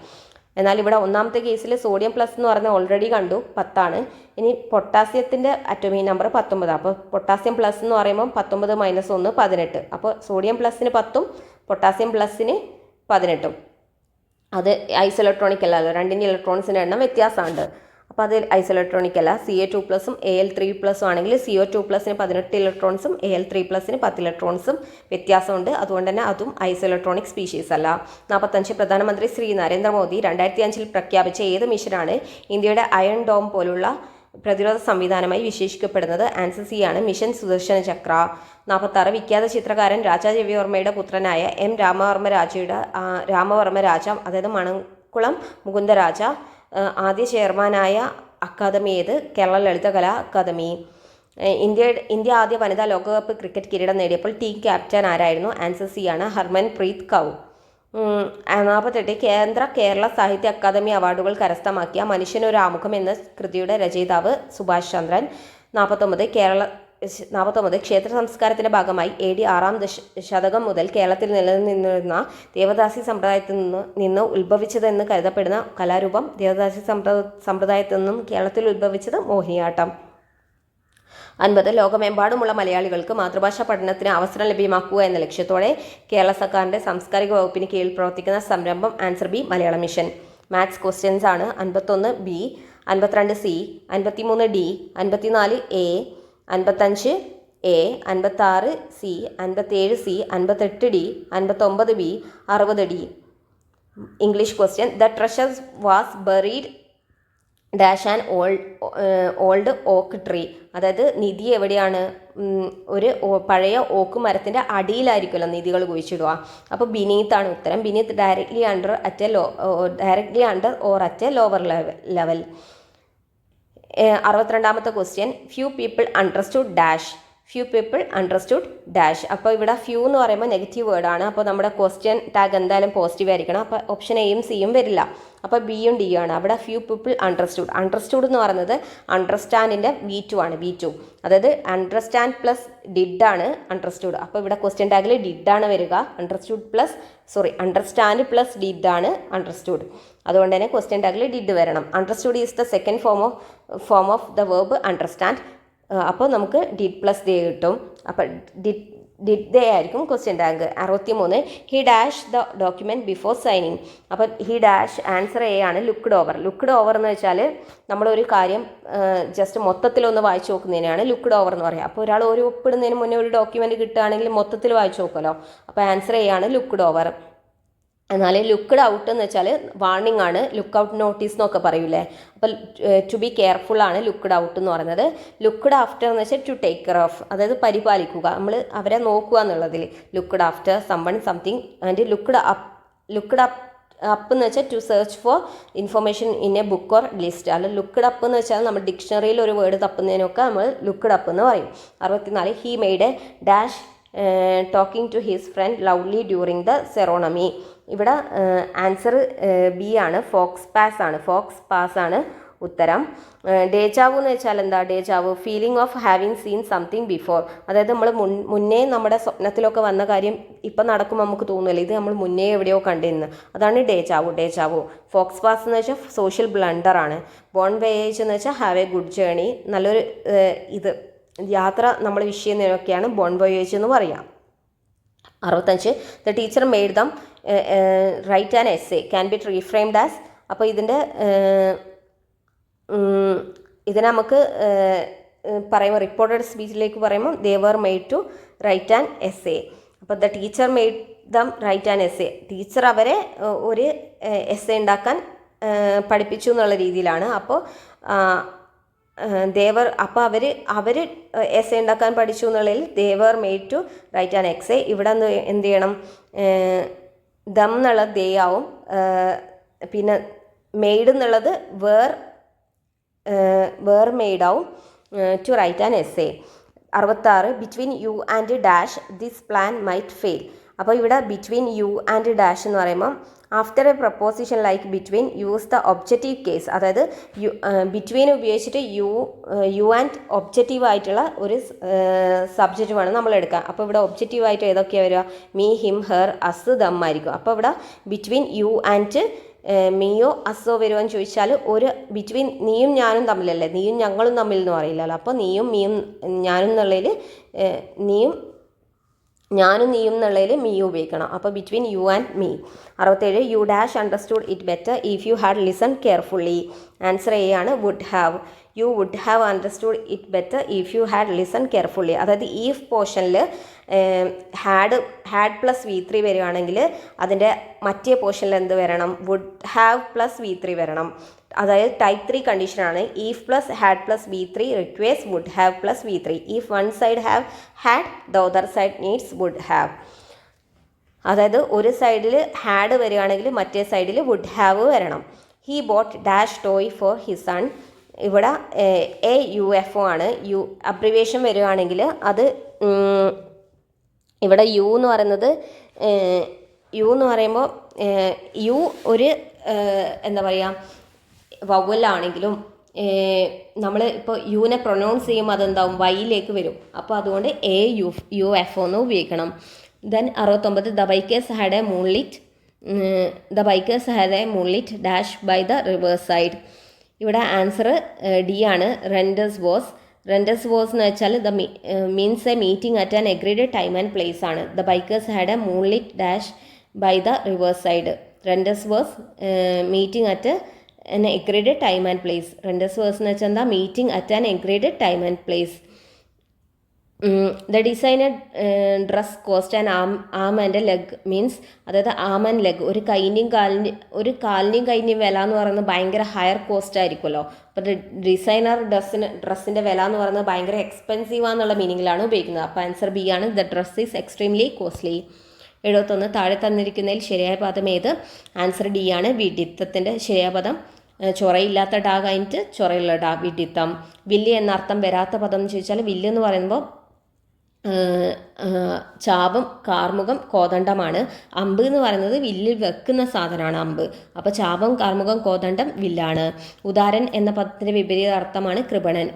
എന്നാൽ ഇവിടെ ഒന്നാമത്തെ കേസിൽ സോഡിയം പ്ലസ് എന്ന് പറഞ്ഞാൽ ഓൾറെഡി കണ്ടു 10ആണ്. ഇനി പൊട്ടാസ്യത്തിൻ്റെ അറ്റോമിക് നമ്പർ 19. അപ്പോൾ പൊട്ടാസ്യം പ്ലസ് എന്ന് പറയുമ്പോൾ 19 - 1 18. അപ്പോൾ സോഡിയം പ്ലസിന് 10ഉം പൊട്ടാസ്യം പ്ലസിന് 18ഉം. അത് ഐസ് ഇലക്ട്രോണിക് അല്ലല്ലോ, രണ്ടിൻ്റെ ഇലക്ട്രോൺസിൻ്റെ എണ്ണം വ്യത്യാസമുണ്ട്. അപ്പോൾ അത് ഐസ് ഇലക്ട്രോണിക് അല്ല. Ca2+ഉം Al3+ഉം ആണെങ്കിൽ CO2+ന് 18 ഇലക്ട്രോൺസും Al3+ന് 10 ഇലക്ട്രോൺസും വ്യത്യാസമുണ്ട്. അതുകൊണ്ട് തന്നെ അതും ഐസ് ഇലക്ട്രോണിക് സ്പീഷീസ് അല്ല. 45. പ്രധാനമന്ത്രി ശ്രീ നരേന്ദ്രമോദി 2005 പ്രഖ്യാപിച്ച ഏത് മിഷനാണ് ഇന്ത്യയുടെ അയൺ ഡോം പോലുള്ള പ്രതിരോധ സംവിധാനമായി വിശേഷിക്കപ്പെടുന്നത്? ആൻസർ സി ആണ്, മിഷൻ സുദർശന ചക്ര. 46 വിഖ്യാത ചിത്രകാരൻ രാജാ രവിവർമ്മയുടെ പുത്രനായ എം രാമവർമ്മ രാജ അതായത് മണക്കുളം മുകുന്ദരാജ ആദ്യ ചെയർമാനായ അക്കാദമി ഏത്? കേരള ലളിതകലാ അക്കാദമി. ഇന്ത്യ ആദ്യ വനിതാ ലോകകപ്പ് ക്രിക്കറ്റ് കിരീടം നേടിയപ്പോൾ ടീം ക്യാപ്റ്റൻ ആരായിരുന്നു? ആൻസർ സി ആണ്, ഹർമൻപ്രീത് കൗർ. 48 കേരള സാഹിത്യ അക്കാദമി അവാർഡുകൾ കരസ്ഥമാക്കിയ മനുഷ്യനൊരു ആമുഖം എന്ന കൃതിയുടെ രചയിതാവ് സുഭാഷ് ചന്ദ്രൻ. 49 ക്ഷേത്ര സംസ്കാരത്തിൻ്റെ ഭാഗമായി AD 6-ാം ശതകം മുതൽ കേരളത്തിൽ നിലനിന്നിരുന്ന ദേവദാസി സമ്പ്രദായത്തിൽ നിന്ന് ഉത്ഭവിച്ചതെന്ന് കരുതപ്പെടുന്ന കലാരൂപം? ദേവദാസി സമ്പ്രദായത്തിൽ നിന്നും കേരളത്തിൽ ഉത്ഭവിച്ചത് മോഹിനിയാട്ടം. 50 ലോകമെമ്പാടുമുള്ള മലയാളികൾക്ക് മാതൃഭാഷാ പഠനത്തിന് അവസരം ലഭ്യമാക്കുക എന്ന ലക്ഷ്യത്തോടെ കേരള സർക്കാരിൻ്റെ സാംസ്കാരിക വകുപ്പിന് കീഴിൽ പ്രവർത്തിക്കുന്ന സംരംഭം? Answer B, Malayalam mission. Maths questions ആണ്. 51 B, 52 C, 53 D, 54 A, 55 A, 56 C, 57 C, 58 D, 59 B, 60 D. English question. The treasure was buried dash and old oak tree. അതായത് നിധി എവിടെയാണ്? ഒരു പഴയ ഓക്ക് മരത്തിൻ്റെ അടിയിലായിരിക്കുമല്ലോ നിധികൾ കുഴിച്ചിടുക. അപ്പോൾ ബിനീത്താണ് ഉത്തരം. Beneath directly under or at a lower level. 62ാമത്തെ question. Few people understood dash. Few people understood dash. അപ്പോൾ ഇവിടെ ഫ്യൂ എന്ന് പറയുമ്പോൾ നെഗറ്റീവ് വേർഡാണ്. അപ്പോൾ നമ്മുടെ ക്വസ്റ്റ്യൻ ടാഗ് എന്തായാലും പോസിറ്റീവ് ആയിരിക്കണം. അപ്പോൾ ഓപ്ഷൻ എയും സിയും വരില്ല. അപ്പോൾ ബിയും ഡിയും ആണ്. അവിടെ ഫ്യൂ പീപ്പിൾ അണ്ടർസ്റ്റുഡ് എന്ന് പറയുന്നത് അണ്ടർസ്റ്റാൻഡിൻ്റെ B2 ആണ്. B2 അതായത് അണ്ടർസ്റ്റാൻഡ് പ്ലസ് ഡിഡ് ആണ് അണ്ടർസ്റ്റുഡ്. അപ്പോൾ ഇവിടെ ക്വസ്റ്റ്യൻ ടാഗിൽ ഡിഡ് ആണ് വരിക. അണ്ടർസ്റ്റാൻഡ് പ്ലസ് ഡിഡ് ആണ് അണ്ടർസ്റ്റുഡ്. അതുകൊണ്ട് തന്നെ ക്വസ്റ്റ്യൻ ടാഗിൽ ഡിഡ് വരണം. Understood is the second form of the verb understand. അപ്പോൾ നമുക്ക് ഡിഡ് പ്ലസ് ദേ കിട്ടും. അപ്പോൾ ഡിഡ് ദേ ആയിരിക്കും question tag. 63 he dash the document before signing. അപ്പോൾ ഹി ഡാഷ് ആൻസർ എ ആണ്, ലുക്ക്ഡ് ഓവർ എന്ന് വെച്ചാൽ നമ്മളൊരു കാര്യം ജസ്റ്റ് മൊത്തത്തിലൊന്ന് വായിച്ചു നോക്കുന്നതിനാണ് ലുക്ക്ഡ് ഓവർ എന്ന് പറയുക. അപ്പോൾ ഒരാൾ ഒരു ഒപ്പിടുന്നതിന് മുന്നേ ഒരു ഡോക്യുമെൻറ്റ് കിട്ടുകയാണെങ്കിൽ മൊത്തത്തിൽ വായിച്ചു നോക്കുമല്ലോ. അപ്പോൾ ആൻസർ എ ആണ്, ലുക്ക്ഡ് ഓവർ. എന്നാൽ ലുക്ക്ഡ് ഔട്ട് എന്ന് വെച്ചാൽ വാർണിംഗ് ആണ്. ലുക്ക് ഔട്ട് നോട്ടീസ് എന്നൊക്കെ പറയൂലേ. അപ്പോൾ ടു ബി കെയർഫുൾ ആണ് ലുക്ക്ഡ് ഔട്ട് എന്ന് പറയുന്നത്. ലുക്ക്ഡ് ആഫ്റ്റർ എന്ന് വെച്ചാൽ ടു ടേക്ക് കെയർ ഓഫ്, അതായത് പരിപാലിക്കുക, നമ്മൾ അവരെ നോക്കുക എന്നുള്ളതിൽ. Looked after someone something. And looked up എന്ന് വെച്ചാൽ to search for information in a book or list. അല്ല ലുക്ക്ഡ് അപ്പ് എന്ന് വെച്ചാൽ നമ്മൾ ഡിക്ഷണറിയിൽ ഒരു വേർഡ് തപ്പുന്നതിനൊക്കെ നമ്മൾ ലുക്ക്ഡ് അപ്പ് എന്ന് പറയും. 64 he made a dash talking to his friend loudly during the ceremony. ഇവിടെ ആൻസർ ബി ആണ്, ഫോക്സ് പാസ് ആണ് ഉത്തരം. ഡേജാവു എന്ന് വെച്ചാൽ എന്താ? Deja vu feeling of having seen something before. അതായത് നമ്മൾ മുന്നേ നമ്മുടെ സ്വപ്നത്തിലൊക്കെ വന്ന കാര്യം ഇപ്പം നടക്കുമ്പോൾ നമുക്ക് തോന്നുമല്ലോ ഇത് നമ്മൾ മുന്നേ എവിടെയോ കണ്ടിരുന്നു. അതാണ് ഡേജാവു. ഫോക്സ് പാസ് എന്ന് വെച്ചാൽ സോഷ്യൽ ബ്ലണ്ടർ ആണ്. ബോൺ വേയേജ് എന്ന് വെച്ചാൽ ഹാവ് എ ഗുഡ് ജേണി, നല്ലൊരു യാത്ര നമ്മൾ വിഷയുന്നതിനൊക്കെയാണ് ബോൺ വോയേജ് എന്ന് പറയാം. 65 the teacher made them write an essay can be reframed as. അപ്പോൾ ഇതിനെ നമുക്ക് പറയുമ്പോൾ റിപ്പോർട്ടഡ് സ്പീച്ചിലേക്ക് പറയുമ്പോൾ they were made to write an essay. അപ്പോൾ the teacher made them write an essay. Teacher അവരെ ഒരു എസ്സേ ഉണ്ടാക്കാൻ പഠിപ്പിച്ചു എന്നുള്ള രീതിയിലാണ്. അപ്പോൾ അപ്പോൾ അവർ എസ്സേ ഉണ്ടാക്കാൻ പഠിച്ചു എന്നുള്ളതിൽ they were made to write an essay. ഇവിടെ എന്ത് ചെയ്യണം? ദം എന്നുള്ളത് ദേ ആവും. പിന്നെ മെയ്ഡ് എന്നുള്ളത് വേർ മെയ്ഡ് ആവും to write an essay. 66 between you and dash this plan might fail. അപ്പോൾ ഇവിടെ ബിറ്റ്വീൻ യു ആൻഡ് ഡാഷ് എന്ന് പറയുമ്പോൾ after a preposition like between use the objective case. അതായത് ബിറ്റ്വീൻ ഉപയോഗിച്ചിട്ട് യു ആൻഡ് ഒബ്ജക്റ്റീവ് ആയിട്ടുള്ള ഒരു subject വേണം നമ്മൾ എടുക്കാൻ. അപ്പോൾ ഇവിടെ ഒബ്ജക്റ്റീവ് ആയിട്ട് ഏതൊക്കെയാണ് വരിക? Me, him, her, us, them ആയിരിക്കും. അപ്പോൾ ഇവിടെ ബിറ്റ്വീൻ യു ആൻഡ് മീയോ അസോ വരുമെന്ന് ചോദിച്ചാൽ ഒരു ബിറ്റ്വീൻ നീയും ഞാനും തമ്മിലല്ലേ, നീയും ഞങ്ങളും തമ്മിൽ എന്ന് പറയില്ലല്ലോ. അപ്പോൾ നീയും മീയും ഞാനും എന്നുള്ളതിൽ ഞാനും നീയും എന്നുള്ളതിൽ മീ ഉപയോഗിക്കണം. അപ്പോൾ between you and me. 67 you dash understood it better if you had listen carefully. Answer A ആണ്, would have. You would have understood it better if you had listen carefully. അതായത് ഈഫ് പോർഷനിൽ had plus V3 വരികയാണെങ്കിൽ അതിൻ്റെ മറ്റേ പോർഷനിൽ എന്ത് വരണം? Would have plus V3 വരണം. അതായത് ടൈപ്പ് 3 കണ്ടീഷനാണ്. If plus had plus V3 requires would have plus V3. If one side have had the other side needs would have. അതായത് ഒരു സൈഡിൽ ഹാഡ് വരികയാണെങ്കിൽ മറ്റേ സൈഡിൽ വുഡ് ഹാവ് വരണം. He bought dash toy for his son. ഇവിടെ AUFO ആണ്. Abbreviation വരികയാണെങ്കിൽ അത് ഇവിടെ യു എന്ന് പറയുമ്പോൾ യു ഒരു എന്താ പറയുക വവ്വലാണെങ്കിലും നമ്മൾ ഇപ്പോൾ യുവിനെ പ്രൊനൗൺസ് ചെയ്യുമ്പോൾ അതെന്താവും വൈയിലേക്ക് വരും. അപ്പോൾ അതുകൊണ്ട് AUFO എന്ന് ഉപയോഗിക്കണം. Then 69 the bikers had a moonlit dash by the river side. ഇവിടെ ആൻസർ ഡി ആണ്. റെൻഡേഴ്സ് വാസ് എന്ന് വെച്ചാൽ means a meeting at an agreed time and place ആണ്. The bikers had a moonlit dash by the river side. Rendezvous meeting at an agreed time and place. Renders was എന്ന് വെച്ചാൽ എന്താ meeting at an agreed time and place. The designer dress cost an arm and a leg means അതായത് am and leg ഒരു കാലിൻ്റെയും കൈൻ്റെയും വില എന്ന് പറയുന്നത് ഭയങ്കര higher cost ആയിരിക്കുമല്ലോ. അപ്പോൾ ഡിസൈനർ ഡ്രസ്സിൻ്റെ വില എന്ന് പറയുന്നത് ഭയങ്കര എക്സ്പെൻസീവാന്നുള്ള മീനിങ്ങിലാണ് ഉപയോഗിക്കുന്നത്. അപ്പോൾ ആൻസർ ബി ആണ്. The dress is extremely costly. 71 താഴെ തന്നിരിക്കുന്നതിൽ ശരിയായ പദം ഏത്? ആൻസർ ഡി ആണ്. വിഡിത്തത്തിൻ്റെ ശരിയായ പദം ചൊറയില്ലാത്ത ഡാ കഴിഞ്ഞിട്ട് ചൊറയുള്ള ഡാ, വിഡിത്തം. വില്ല് എന്നർത്ഥം വരാത്ത പദം എന്ന് ചോദിച്ചാൽ വില്ല് എന്ന് പറയുമ്പോൾ ചാപം, കാർമുകം, കോദണ്ഡമാണ്. അമ്പ് എന്ന് പറയുന്നത് വില്ലിൽ വെക്കുന്ന സാധനമാണ് അമ്പ്. അപ്പോൾ ചാപം, കാർമുകം, കോദണ്ഡം വില്ലാണ്. ഉദാരൻ എന്ന പദത്തിൻ്റെ വിപരീത അർത്ഥമാണ് കൃപണൻ.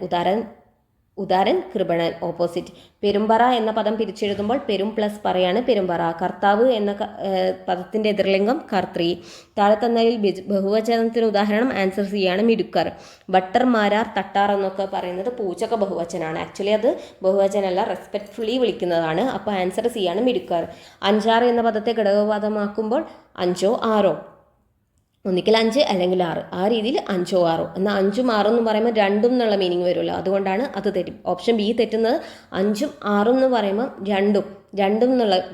ഉദാരൻ കൃപണൻ ഓപ്പോസിറ്റ്. പെരുമ്പറ എന്ന പദം പിരിച്ചെഴുതുമ്പോൾ പെരും പ്ലസ് പറയാണ് പെരുമ്പറ. കർത്താവ് എന്ന പദത്തിൻ്റെ എതിർലിംഗം കർത്തൃ. താഴെ തന്നതിൽ ബഹുവചനത്തിന് ഉദാഹരണം ആൻസർ സി ആണ്, മിടുക്കർ. ബട്ടർ, മാരാർ, തട്ടാർ എന്നൊക്കെ പറയുന്നത് പൂച്ചക ബഹുവചനാണ്. ആക്ച്വലി അത് ബഹുവചനമല്ല, റെസ്പെക്ട്ഫുള്ളി വിളിക്കുന്നതാണ്. അപ്പോൾ ആൻസർ സി ആണ്, മിടുക്കർ. അഞ്ചാറ് എന്ന പദത്തെ ഘടകപദമാക്കുമ്പോൾ അഞ്ചോ ആറോ, ഒന്നിക്കൽ 5 അല്ലെങ്കിൽ 6, ആ രീതിയിൽ 5ഓ 6ഓ. എന്നാൽ 5ഉം 6ഉം എന്ന് പറയുമ്പോൾ രണ്ടും എന്നുള്ള മീനിങ് വരുമല്ലോ, അതുകൊണ്ടാണ് അത് തെറ്റും. Option B തെറ്റുന്നത്. 5ഉം 6ഉം എന്ന് പറയുമ്പോൾ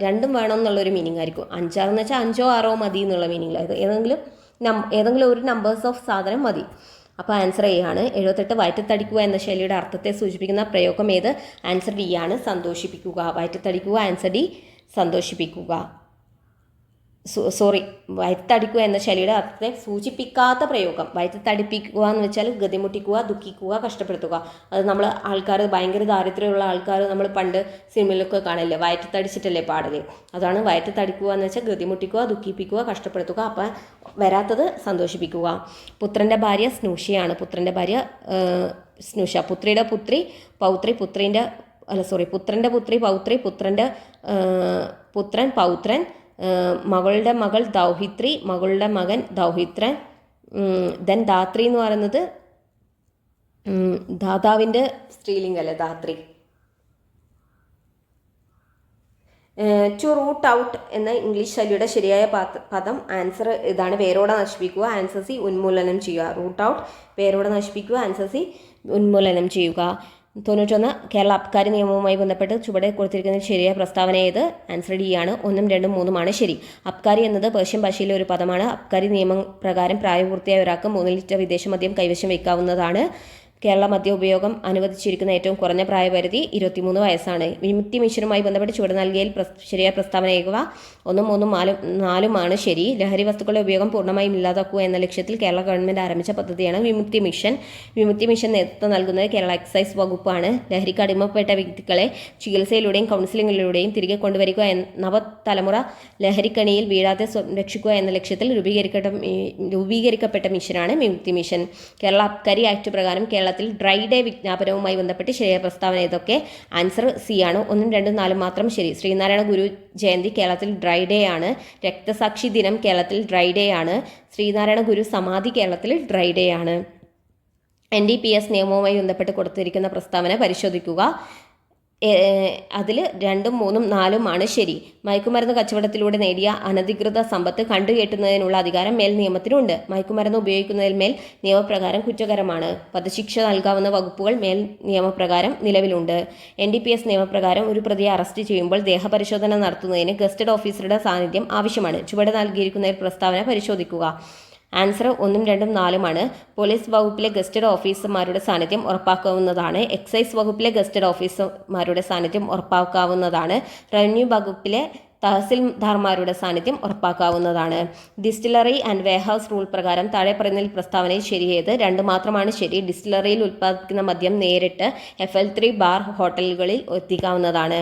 രണ്ടും വേണം എന്നുള്ളൊരു മീനിങ് ആയിരിക്കും. 5 6 എന്ന് വെച്ചാൽ 5ഓ 6ഓ മതി എന്നുള്ള മീനിങ്ങിലായത് ഏതെങ്കിലും ഒരു നമ്പേഴ്സ് ഓഫ് സാധനം മതി. അപ്പോൾ ആൻസർ എ ആണ്. 78 വയറ്റത്തടിക്കുക എന്ന ശൈലിയുടെ അർത്ഥത്തെ സൂചിപ്പിക്കുന്ന പ്രയോഗം ഏത്? ആൻസർ ഡി ആണ്, സന്തോഷിപ്പിക്കുക. വയറ്റത്തടിക്കുക, ആൻസർ ഡി, സന്തോഷിപ്പിക്കുക. വയറ്റടിക്കുക എന്ന ശൈലിയുടെ അർത്ഥത്തെ സൂചിപ്പിക്കാത്ത പ്രയോഗം. വയറ്റത്തടിപ്പിക്കുക എന്ന് വെച്ചാൽ ഗതിമുട്ടിക്കുക, ദുഃഖിക്കുക, കഷ്ടപ്പെടുത്തുക. അത് നമ്മൾ ആൾക്കാർ ഭയങ്കര ദാരിദ്ര്യമുള്ള ആൾക്കാർ നമ്മൾ പണ്ട് സിനിമയിലൊക്കെ കാണില്ലേ, വയറ്റത്തടിച്ചിട്ടല്ലേ പാടല്. അതാണ് വയറ്റത്തടിക്കുക എന്ന് വെച്ചാൽ ഗതിമുട്ടിക്കുക, ദുഃഖിപ്പിക്കുക, കഷ്ടപ്പെടുത്തുക. അപ്പം വരാത്തത് സന്തോഷിപ്പിക്കുക. പുത്രൻ്റെ ഭാര്യ സ്നൂഷിയാണ്. പുത്രൻ്റെ ഭാര്യ സ്നൂഷ. പുത്രിയുടെ പുത്രി പൗത്രി. പുത്രൻ്റെ പുത്രി പൗത്രി. പുത്രൻ പൗത്രൻ. മകളുടെ മകൾ ദൗഹിത്രി. മകളുടെ മകൻ ദൗഹിത്രൻ. ദെൻ ധാത്രി എന്ന് പറയുന്നത് ദാതാവിൻ്റെ സ്ത്രീലിംഗല്ലേ, ധാത്രി. ടു റൂട്ട് ഔട്ട് എന്ന ഇംഗ്ലീഷ് ശൈലിയുടെ ശരിയായ പദം ആൻസർ ഇതാണ്, വേരോടെ നശിപ്പിക്കുക. ആൻസർ സി, ഉന്മൂലനം ചെയ്യുക. റൂട്ട് ഔട്ട്, വേരോടെ നശിപ്പിക്കുക. ആൻസർ സി, ഉന്മൂലനം ചെയ്യുക. 91 കേരള അബ്കാരി നിയമവുമായി ബന്ധപ്പെട്ട് ചുവടെ കൊടുത്തിരിക്കുന്ന ശരിയായ പ്രസ്താവന ഏത്? ആൻസർ ഡി ആണ്. 1, 2, 3 ശരി. അബ്കാരി എന്നത് പേർഷ്യൻ ഭാഷയിലെ ഒരു പദമാണ്. അബ്കാരി നിയമം പ്രകാരം പ്രായപൂർത്തിയായ ഒരാൾക്ക് 3 ലിറ്റർ വിദേശ മദ്യം കൈവശം വയ്ക്കാവുന്നതാണ്. കേരള മദ്യ ഉപയോഗം അനുവദിച്ചിരിക്കുന്ന ഏറ്റവും കുറഞ്ഞ പ്രായപരിധി 23 വയസ്സാണ്. വിമുക്തി മിഷനുമായി ബന്ധപ്പെട്ട് ചുവടെ നൽകിയതിൽ ശരിയായ പ്രസ്താവന ഏകുക. 1, 3, 4 ശരി. ലഹരി വസ്തുക്കളുടെ ഉപയോഗം പൂർണ്ണമായും ഇല്ലാതാക്കുക എന്ന ലക്ഷ്യത്തിൽ കേരള ഗവൺമെൻറ് ആരംഭിച്ച പദ്ധതിയാണ് വിമുക്തി മിഷൻ. വിമുക്തി മിഷൻ നേതൃത്വം നൽകുന്നത് കേരള എക്സൈസ് വകുപ്പാണ്. ലഹരിക്ക് അടിമപ്പെട്ട വ്യക്തികളെ ചികിത്സയിലൂടെയും കൗൺസിലിങ്ങിലൂടെയും തിരികെ കൊണ്ടുവരിക, നവതലമുറ ലഹരിക്കണിയിൽ വീഴാതെ സംരക്ഷിക്കുക എന്ന ലക്ഷ്യത്തിൽ രൂപീകരിക്കപ്പെട്ട മിഷനാണ് വിമുക്തി മിഷൻ. കേരള അബ്കാരി ആക്ട് പ്രകാരം കേരളത്തിൽ ഡ്രൈ ഡേ വിജ്ഞാപനവുമായി ബന്ധപ്പെട്ട് ശരിയായ പ്രസ്താവന ഏതൊക്കെ? ആൻസർ സി ആണ്. 1, 2, 4 മാത്രം ശരി. ശ്രീനാരായണ ഗുരു ജയന്തി കേരളത്തിൽ ഡ്രൈ ഡേ ആണ്. രക്തസാക്ഷി ദിനം കേരളത്തിൽ ഡ്രൈ ഡേ ആണ്. ശ്രീനാരായണ ഗുരു സമാധി കേരളത്തിൽ ഡ്രൈ ഡേ ആണ്. NDPS നിയമവുമായി ബന്ധപ്പെട്ട് കൊടുത്തിരിക്കുന്ന പ്രസ്താവന പരിശോധിക്കുക. അതിൽ 2, 3, 4 ശരി. മയക്കുമരുന്ന് കച്ചവടത്തിലൂടെ നേടിയ അനധികൃത സമ്പത്ത് കണ്ടുകെട്ടുന്നതിനുള്ള അധികാരം മേൽ നിയമത്തിനുണ്ട്. മയക്കുമരുന്ന് ഉപയോഗിക്കുന്നതിൽ മേൽ നിയമപ്രകാരം കുറ്റകരമാണ്. വധശിക്ഷ നൽകാവുന്ന വകുപ്പുകൾ മേൽ നിയമപ്രകാരം നിലവിലുണ്ട്. NDPS നിയമപ്രകാരം ഒരു പ്രതിയെ അറസ്റ്റ് ചെയ്യുമ്പോൾ ദേഹപരിശോധന നടത്തുന്നതിന് ഗസ്റ്റഡ് ഓഫീസറുടെ സാന്നിധ്യം ആവശ്യമാണ്. ചുവടെ നൽകിയിരിക്കുന്ന പ്രസ്താവന പരിശോധിക്കുക. ആൻസർ 1, 2, 4 പോലീസ് വകുപ്പിലെ ഗസ്റ്റഡ് ഓഫീസർമാരുടെ സാന്നിധ്യം ഉറപ്പാക്കാവുന്നതാണ്. എക്സൈസ് വകുപ്പിലെ ഗസ്റ്റഡ് ഓഫീസർമാരുടെ സാന്നിധ്യം ഉറപ്പാക്കാവുന്നതാണ്. റവന്യൂ വകുപ്പിലെ തഹസിൽദാർമാരുടെ സാന്നിധ്യം ഉറപ്പാക്കാവുന്നതാണ്. ഡിസ്റ്റിലറി ആൻഡ് വെയർഹൌസ് റൂൾ പ്രകാരം താഴെ പറയുന്നതിൽ പ്രസ്താവനയിൽ ശരിയേത്? 2 മാത്രമാണ് ശരി. ഡിസ്റ്റിലറിയിൽ ഉൽപ്പാദിപ്പിക്കുന്ന മദ്യം നേരിട്ട് FL3 ബാർ ഹോട്ടലുകളിൽ എത്തിക്കാവുന്നതാണ്.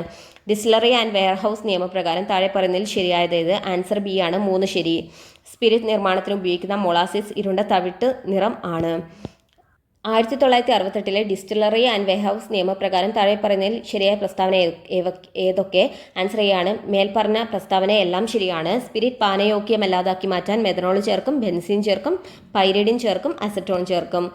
ഡിസ്റ്റിലറി ആൻഡ് വെയർഹൌസ് നിയമപ്രകാരം താഴെ പറയുന്നതിൽ ശരിയായത്? ആൻസർ ബി ആണ്, 3 ശരി. സ്പിരിറ്റ് നിർമ്മാണത്തിന് ഉപയോഗിക്കുന്ന മൊളാസിസ് ഇരുണ്ട തവിട്ട് നിറം ആണ്. 1968 ഡിസ്റ്റിലറി ആൻഡ് വെയർഹൌസ് നിയമപ്രകാരം താഴെ പറയുന്നതിൽ ശരിയായ പ്രസ്താവന ഏതൊക്കെ? ആൻസർ എ ആണ്. മേൽപ്പറഞ്ഞ പ്രസ്താവന എല്ലാം ശരിയാണ്. സ്പിരിറ്റ് പാനയോഗ്യമല്ലാതാക്കി മാറ്റാൻ മെഥനോൾ ചേർക്കും, ബെൻസിൻ ചേർക്കും, പൈരിഡിൻ ചേർക്കും, അസറ്റോൺ ചേർക്കും.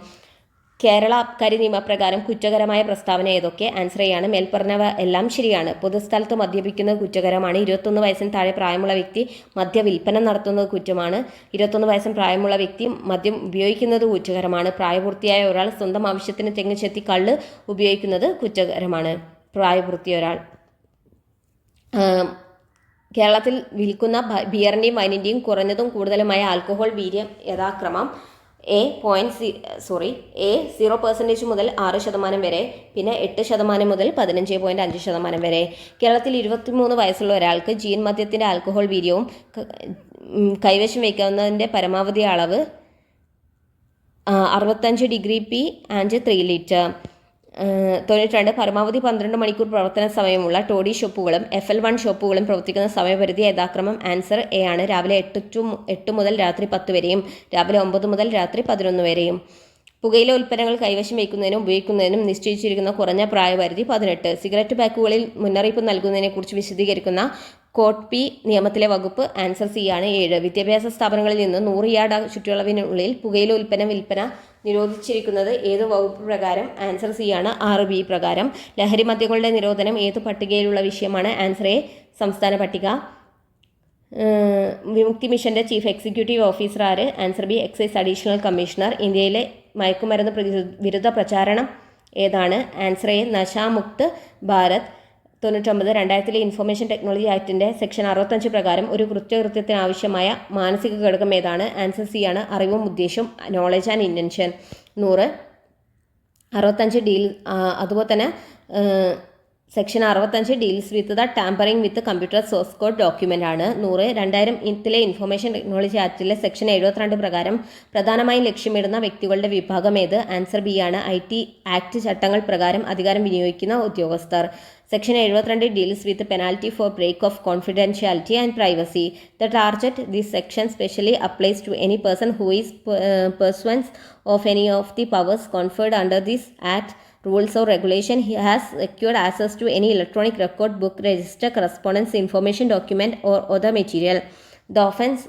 കേരള അബ്കാരി നിയമപ്രകാരം കുറ്റകരമായ പ്രസ്താവന ഏതൊക്കെ? ആൻസർ എ ആണ്. മേൽപ്പറഞ്ഞവ എല്ലാം ശരിയാണ്. പൊതുസ്ഥലത്ത് മദ്യപിക്കുന്നത് കുറ്റകരമാണ്. 21 വയസ്സിന് താഴെ പ്രായമുള്ള വ്യക്തി മദ്യവിൽപ്പന നടത്തുന്നത് കുറ്റമാണ്. 21 വയസ്സിന് പ്രായമുള്ള വ്യക്തി മദ്യം ഉപയോഗിക്കുന്നത് കുറ്റകരമാണ്. പ്രായപൂർത്തിയായ ഒരാൾ സ്വന്തം ആവശ്യത്തിന് തെങ്ങ് ചെത്തി കള്ള് ഉപയോഗിക്കുന്നത് കുറ്റകരമാണ്. പ്രായപൂർത്തിയായ ഒരാൾ കേരളത്തിൽ വിൽക്കുന്ന ബിയറിൻ്റെയും വൈനിൻ്റെയും കുറഞ്ഞതും കൂടുതലുമായ ആൽക്കഹോൾ വീര്യം യഥാക്രമം A 0% മുതൽ 6% വരെ, പിന്നെ 8% മുതൽ 15.5% വരെ. കേരളത്തിൽ 23 വയസ്സുള്ള ഒരാൾക്ക് ജീൻ മദ്യത്തിൻ്റെ ആൽക്കഹോൾ വീര്യവും കൈവശം വയ്ക്കാവുന്നതിൻ്റെ പരമാവധി അളവ് 65 ഡിഗ്രി P ആൻഡ് 3 ലിറ്റർ. 92 പരമാവധി 12 മണിക്കൂർ പ്രവർത്തന സമയമുള്ള ടോഡി ഷോപ്പുകളും FL1 ഷോപ്പുകളും പ്രവർത്തിക്കുന്ന സമയപരിധി യഥാക്രമം ആൻസർ എ ആണ്. രാവിലെ 8 മുതൽ രാത്രി 10 വരെയും രാവിലെ 9 മുതൽ രാത്രി 11 വരെയും. പുകയില ഉൽപ്പന്നങ്ങൾ കൈവശം വയ്ക്കുന്നതിനും ഉപയോഗിക്കുന്നതിനും നിശ്ചയിച്ചിരിക്കുന്ന കുറഞ്ഞ പ്രായപരിധി 18. സിഗരറ്റ് പാക്കുകളിൽ മുന്നറിയിപ്പ് നൽകുന്നതിനെക്കുറിച്ച് വിശദീകരിക്കുന്ന കോഡ് പി നിയമത്തിലെ വകുപ്പ് ആൻസർ സി ആണ്, 7. വിദ്യാഭ്യാസ സ്ഥാപനങ്ങളിൽ നിന്ന് 100 യാർഡ് ചുറ്റളവിനുള്ളിൽ പുകയില ഉൽപ്പന്ന വിൽപ്പന നിരോധിച്ചിരിക്കുന്നത് ഏത് വകുപ്പ് പ്രകാരം? ആൻസർ സി ആണ്, 6B പ്രകാരം. ലഹരി മദ്യങ്ങളുടെ നിരോധനം ഏത് പട്ടികയിലുള്ള വിഷയമാണ്? ആൻസർ എ സംസ്ഥാന പട്ടിക. വിമുക്തി മിഷന്റെ ചീഫ് എക്സിക്യൂട്ടീവ് ഓഫീസർ ആര്? Answer B excise additional commissioner. ഇന്ത്യയിലെ മയക്കുമരുന്ന് വിരുദ്ധ പ്രചാരണം ഏതാണ്? Answer A Nasha Mukt Bharat. 99 2000 information technology ആക്ടിൻ്റെ സെക്ഷൻ 65 പ്രകാരം ഒരു കുറ്റകൃത്യത്തിന് ആവശ്യമായ മാനസിക ഘടകം ഏതാണ്? ആൻസർ സി ആണ്, അറിവും ഉദ്ദേശവും, നോളജ് ആൻഡ് ഇൻറ്റൻഷൻ. 100 65 ഡീൽ അതുപോലെ തന്നെ section 65 deals with the tampering with computer source code document ആണ്. 100 2000 ഇൻഫർമേഷൻ ടെക്നോളജി ആക്ടിലെ സെക്ഷൻ 72 പ്രകാരം പ്രധാനമായും ലക്ഷ്യമിടുന്ന വ്യക്തികളുടെ വിഭാഗം ഏത്? ആൻസർ ബി ആണ്, IT ആക്ട് ചട്ടങ്ങൾ പ്രകാരം അധികാരം വിനിയോഗിക്കുന്ന ഉദ്യോഗസ്ഥർ. Section 72 deals with penalty for break of confidentiality and privacy. The target this section specially applies to any person who is pursuance of any of the powers conferred under this act, rules or regulation. He has secured access to any electronic record, book, register, correspondence, information, document or other material. The offense,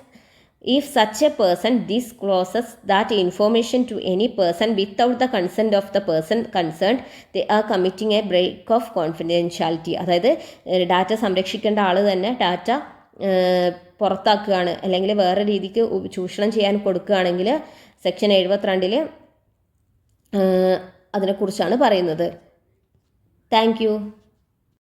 if such a person discloses that information to any person without the consent of the person concerned, they are committing a break of confidentiality. അതായത് data സംരക്ഷിക്കേണ്ട ആൾ തന്നെ data പുറത്താക്കുകയാണ് അല്ലെങ്കിൽ വേറെ രീതിക്ക് ചൂഷണം ചെയ്യാൻ കൊടുക്കുകയാണെങ്കിൽ section 72 അതിനെക്കുറിച്ചാണ് പറയുന്നത്. Thank you.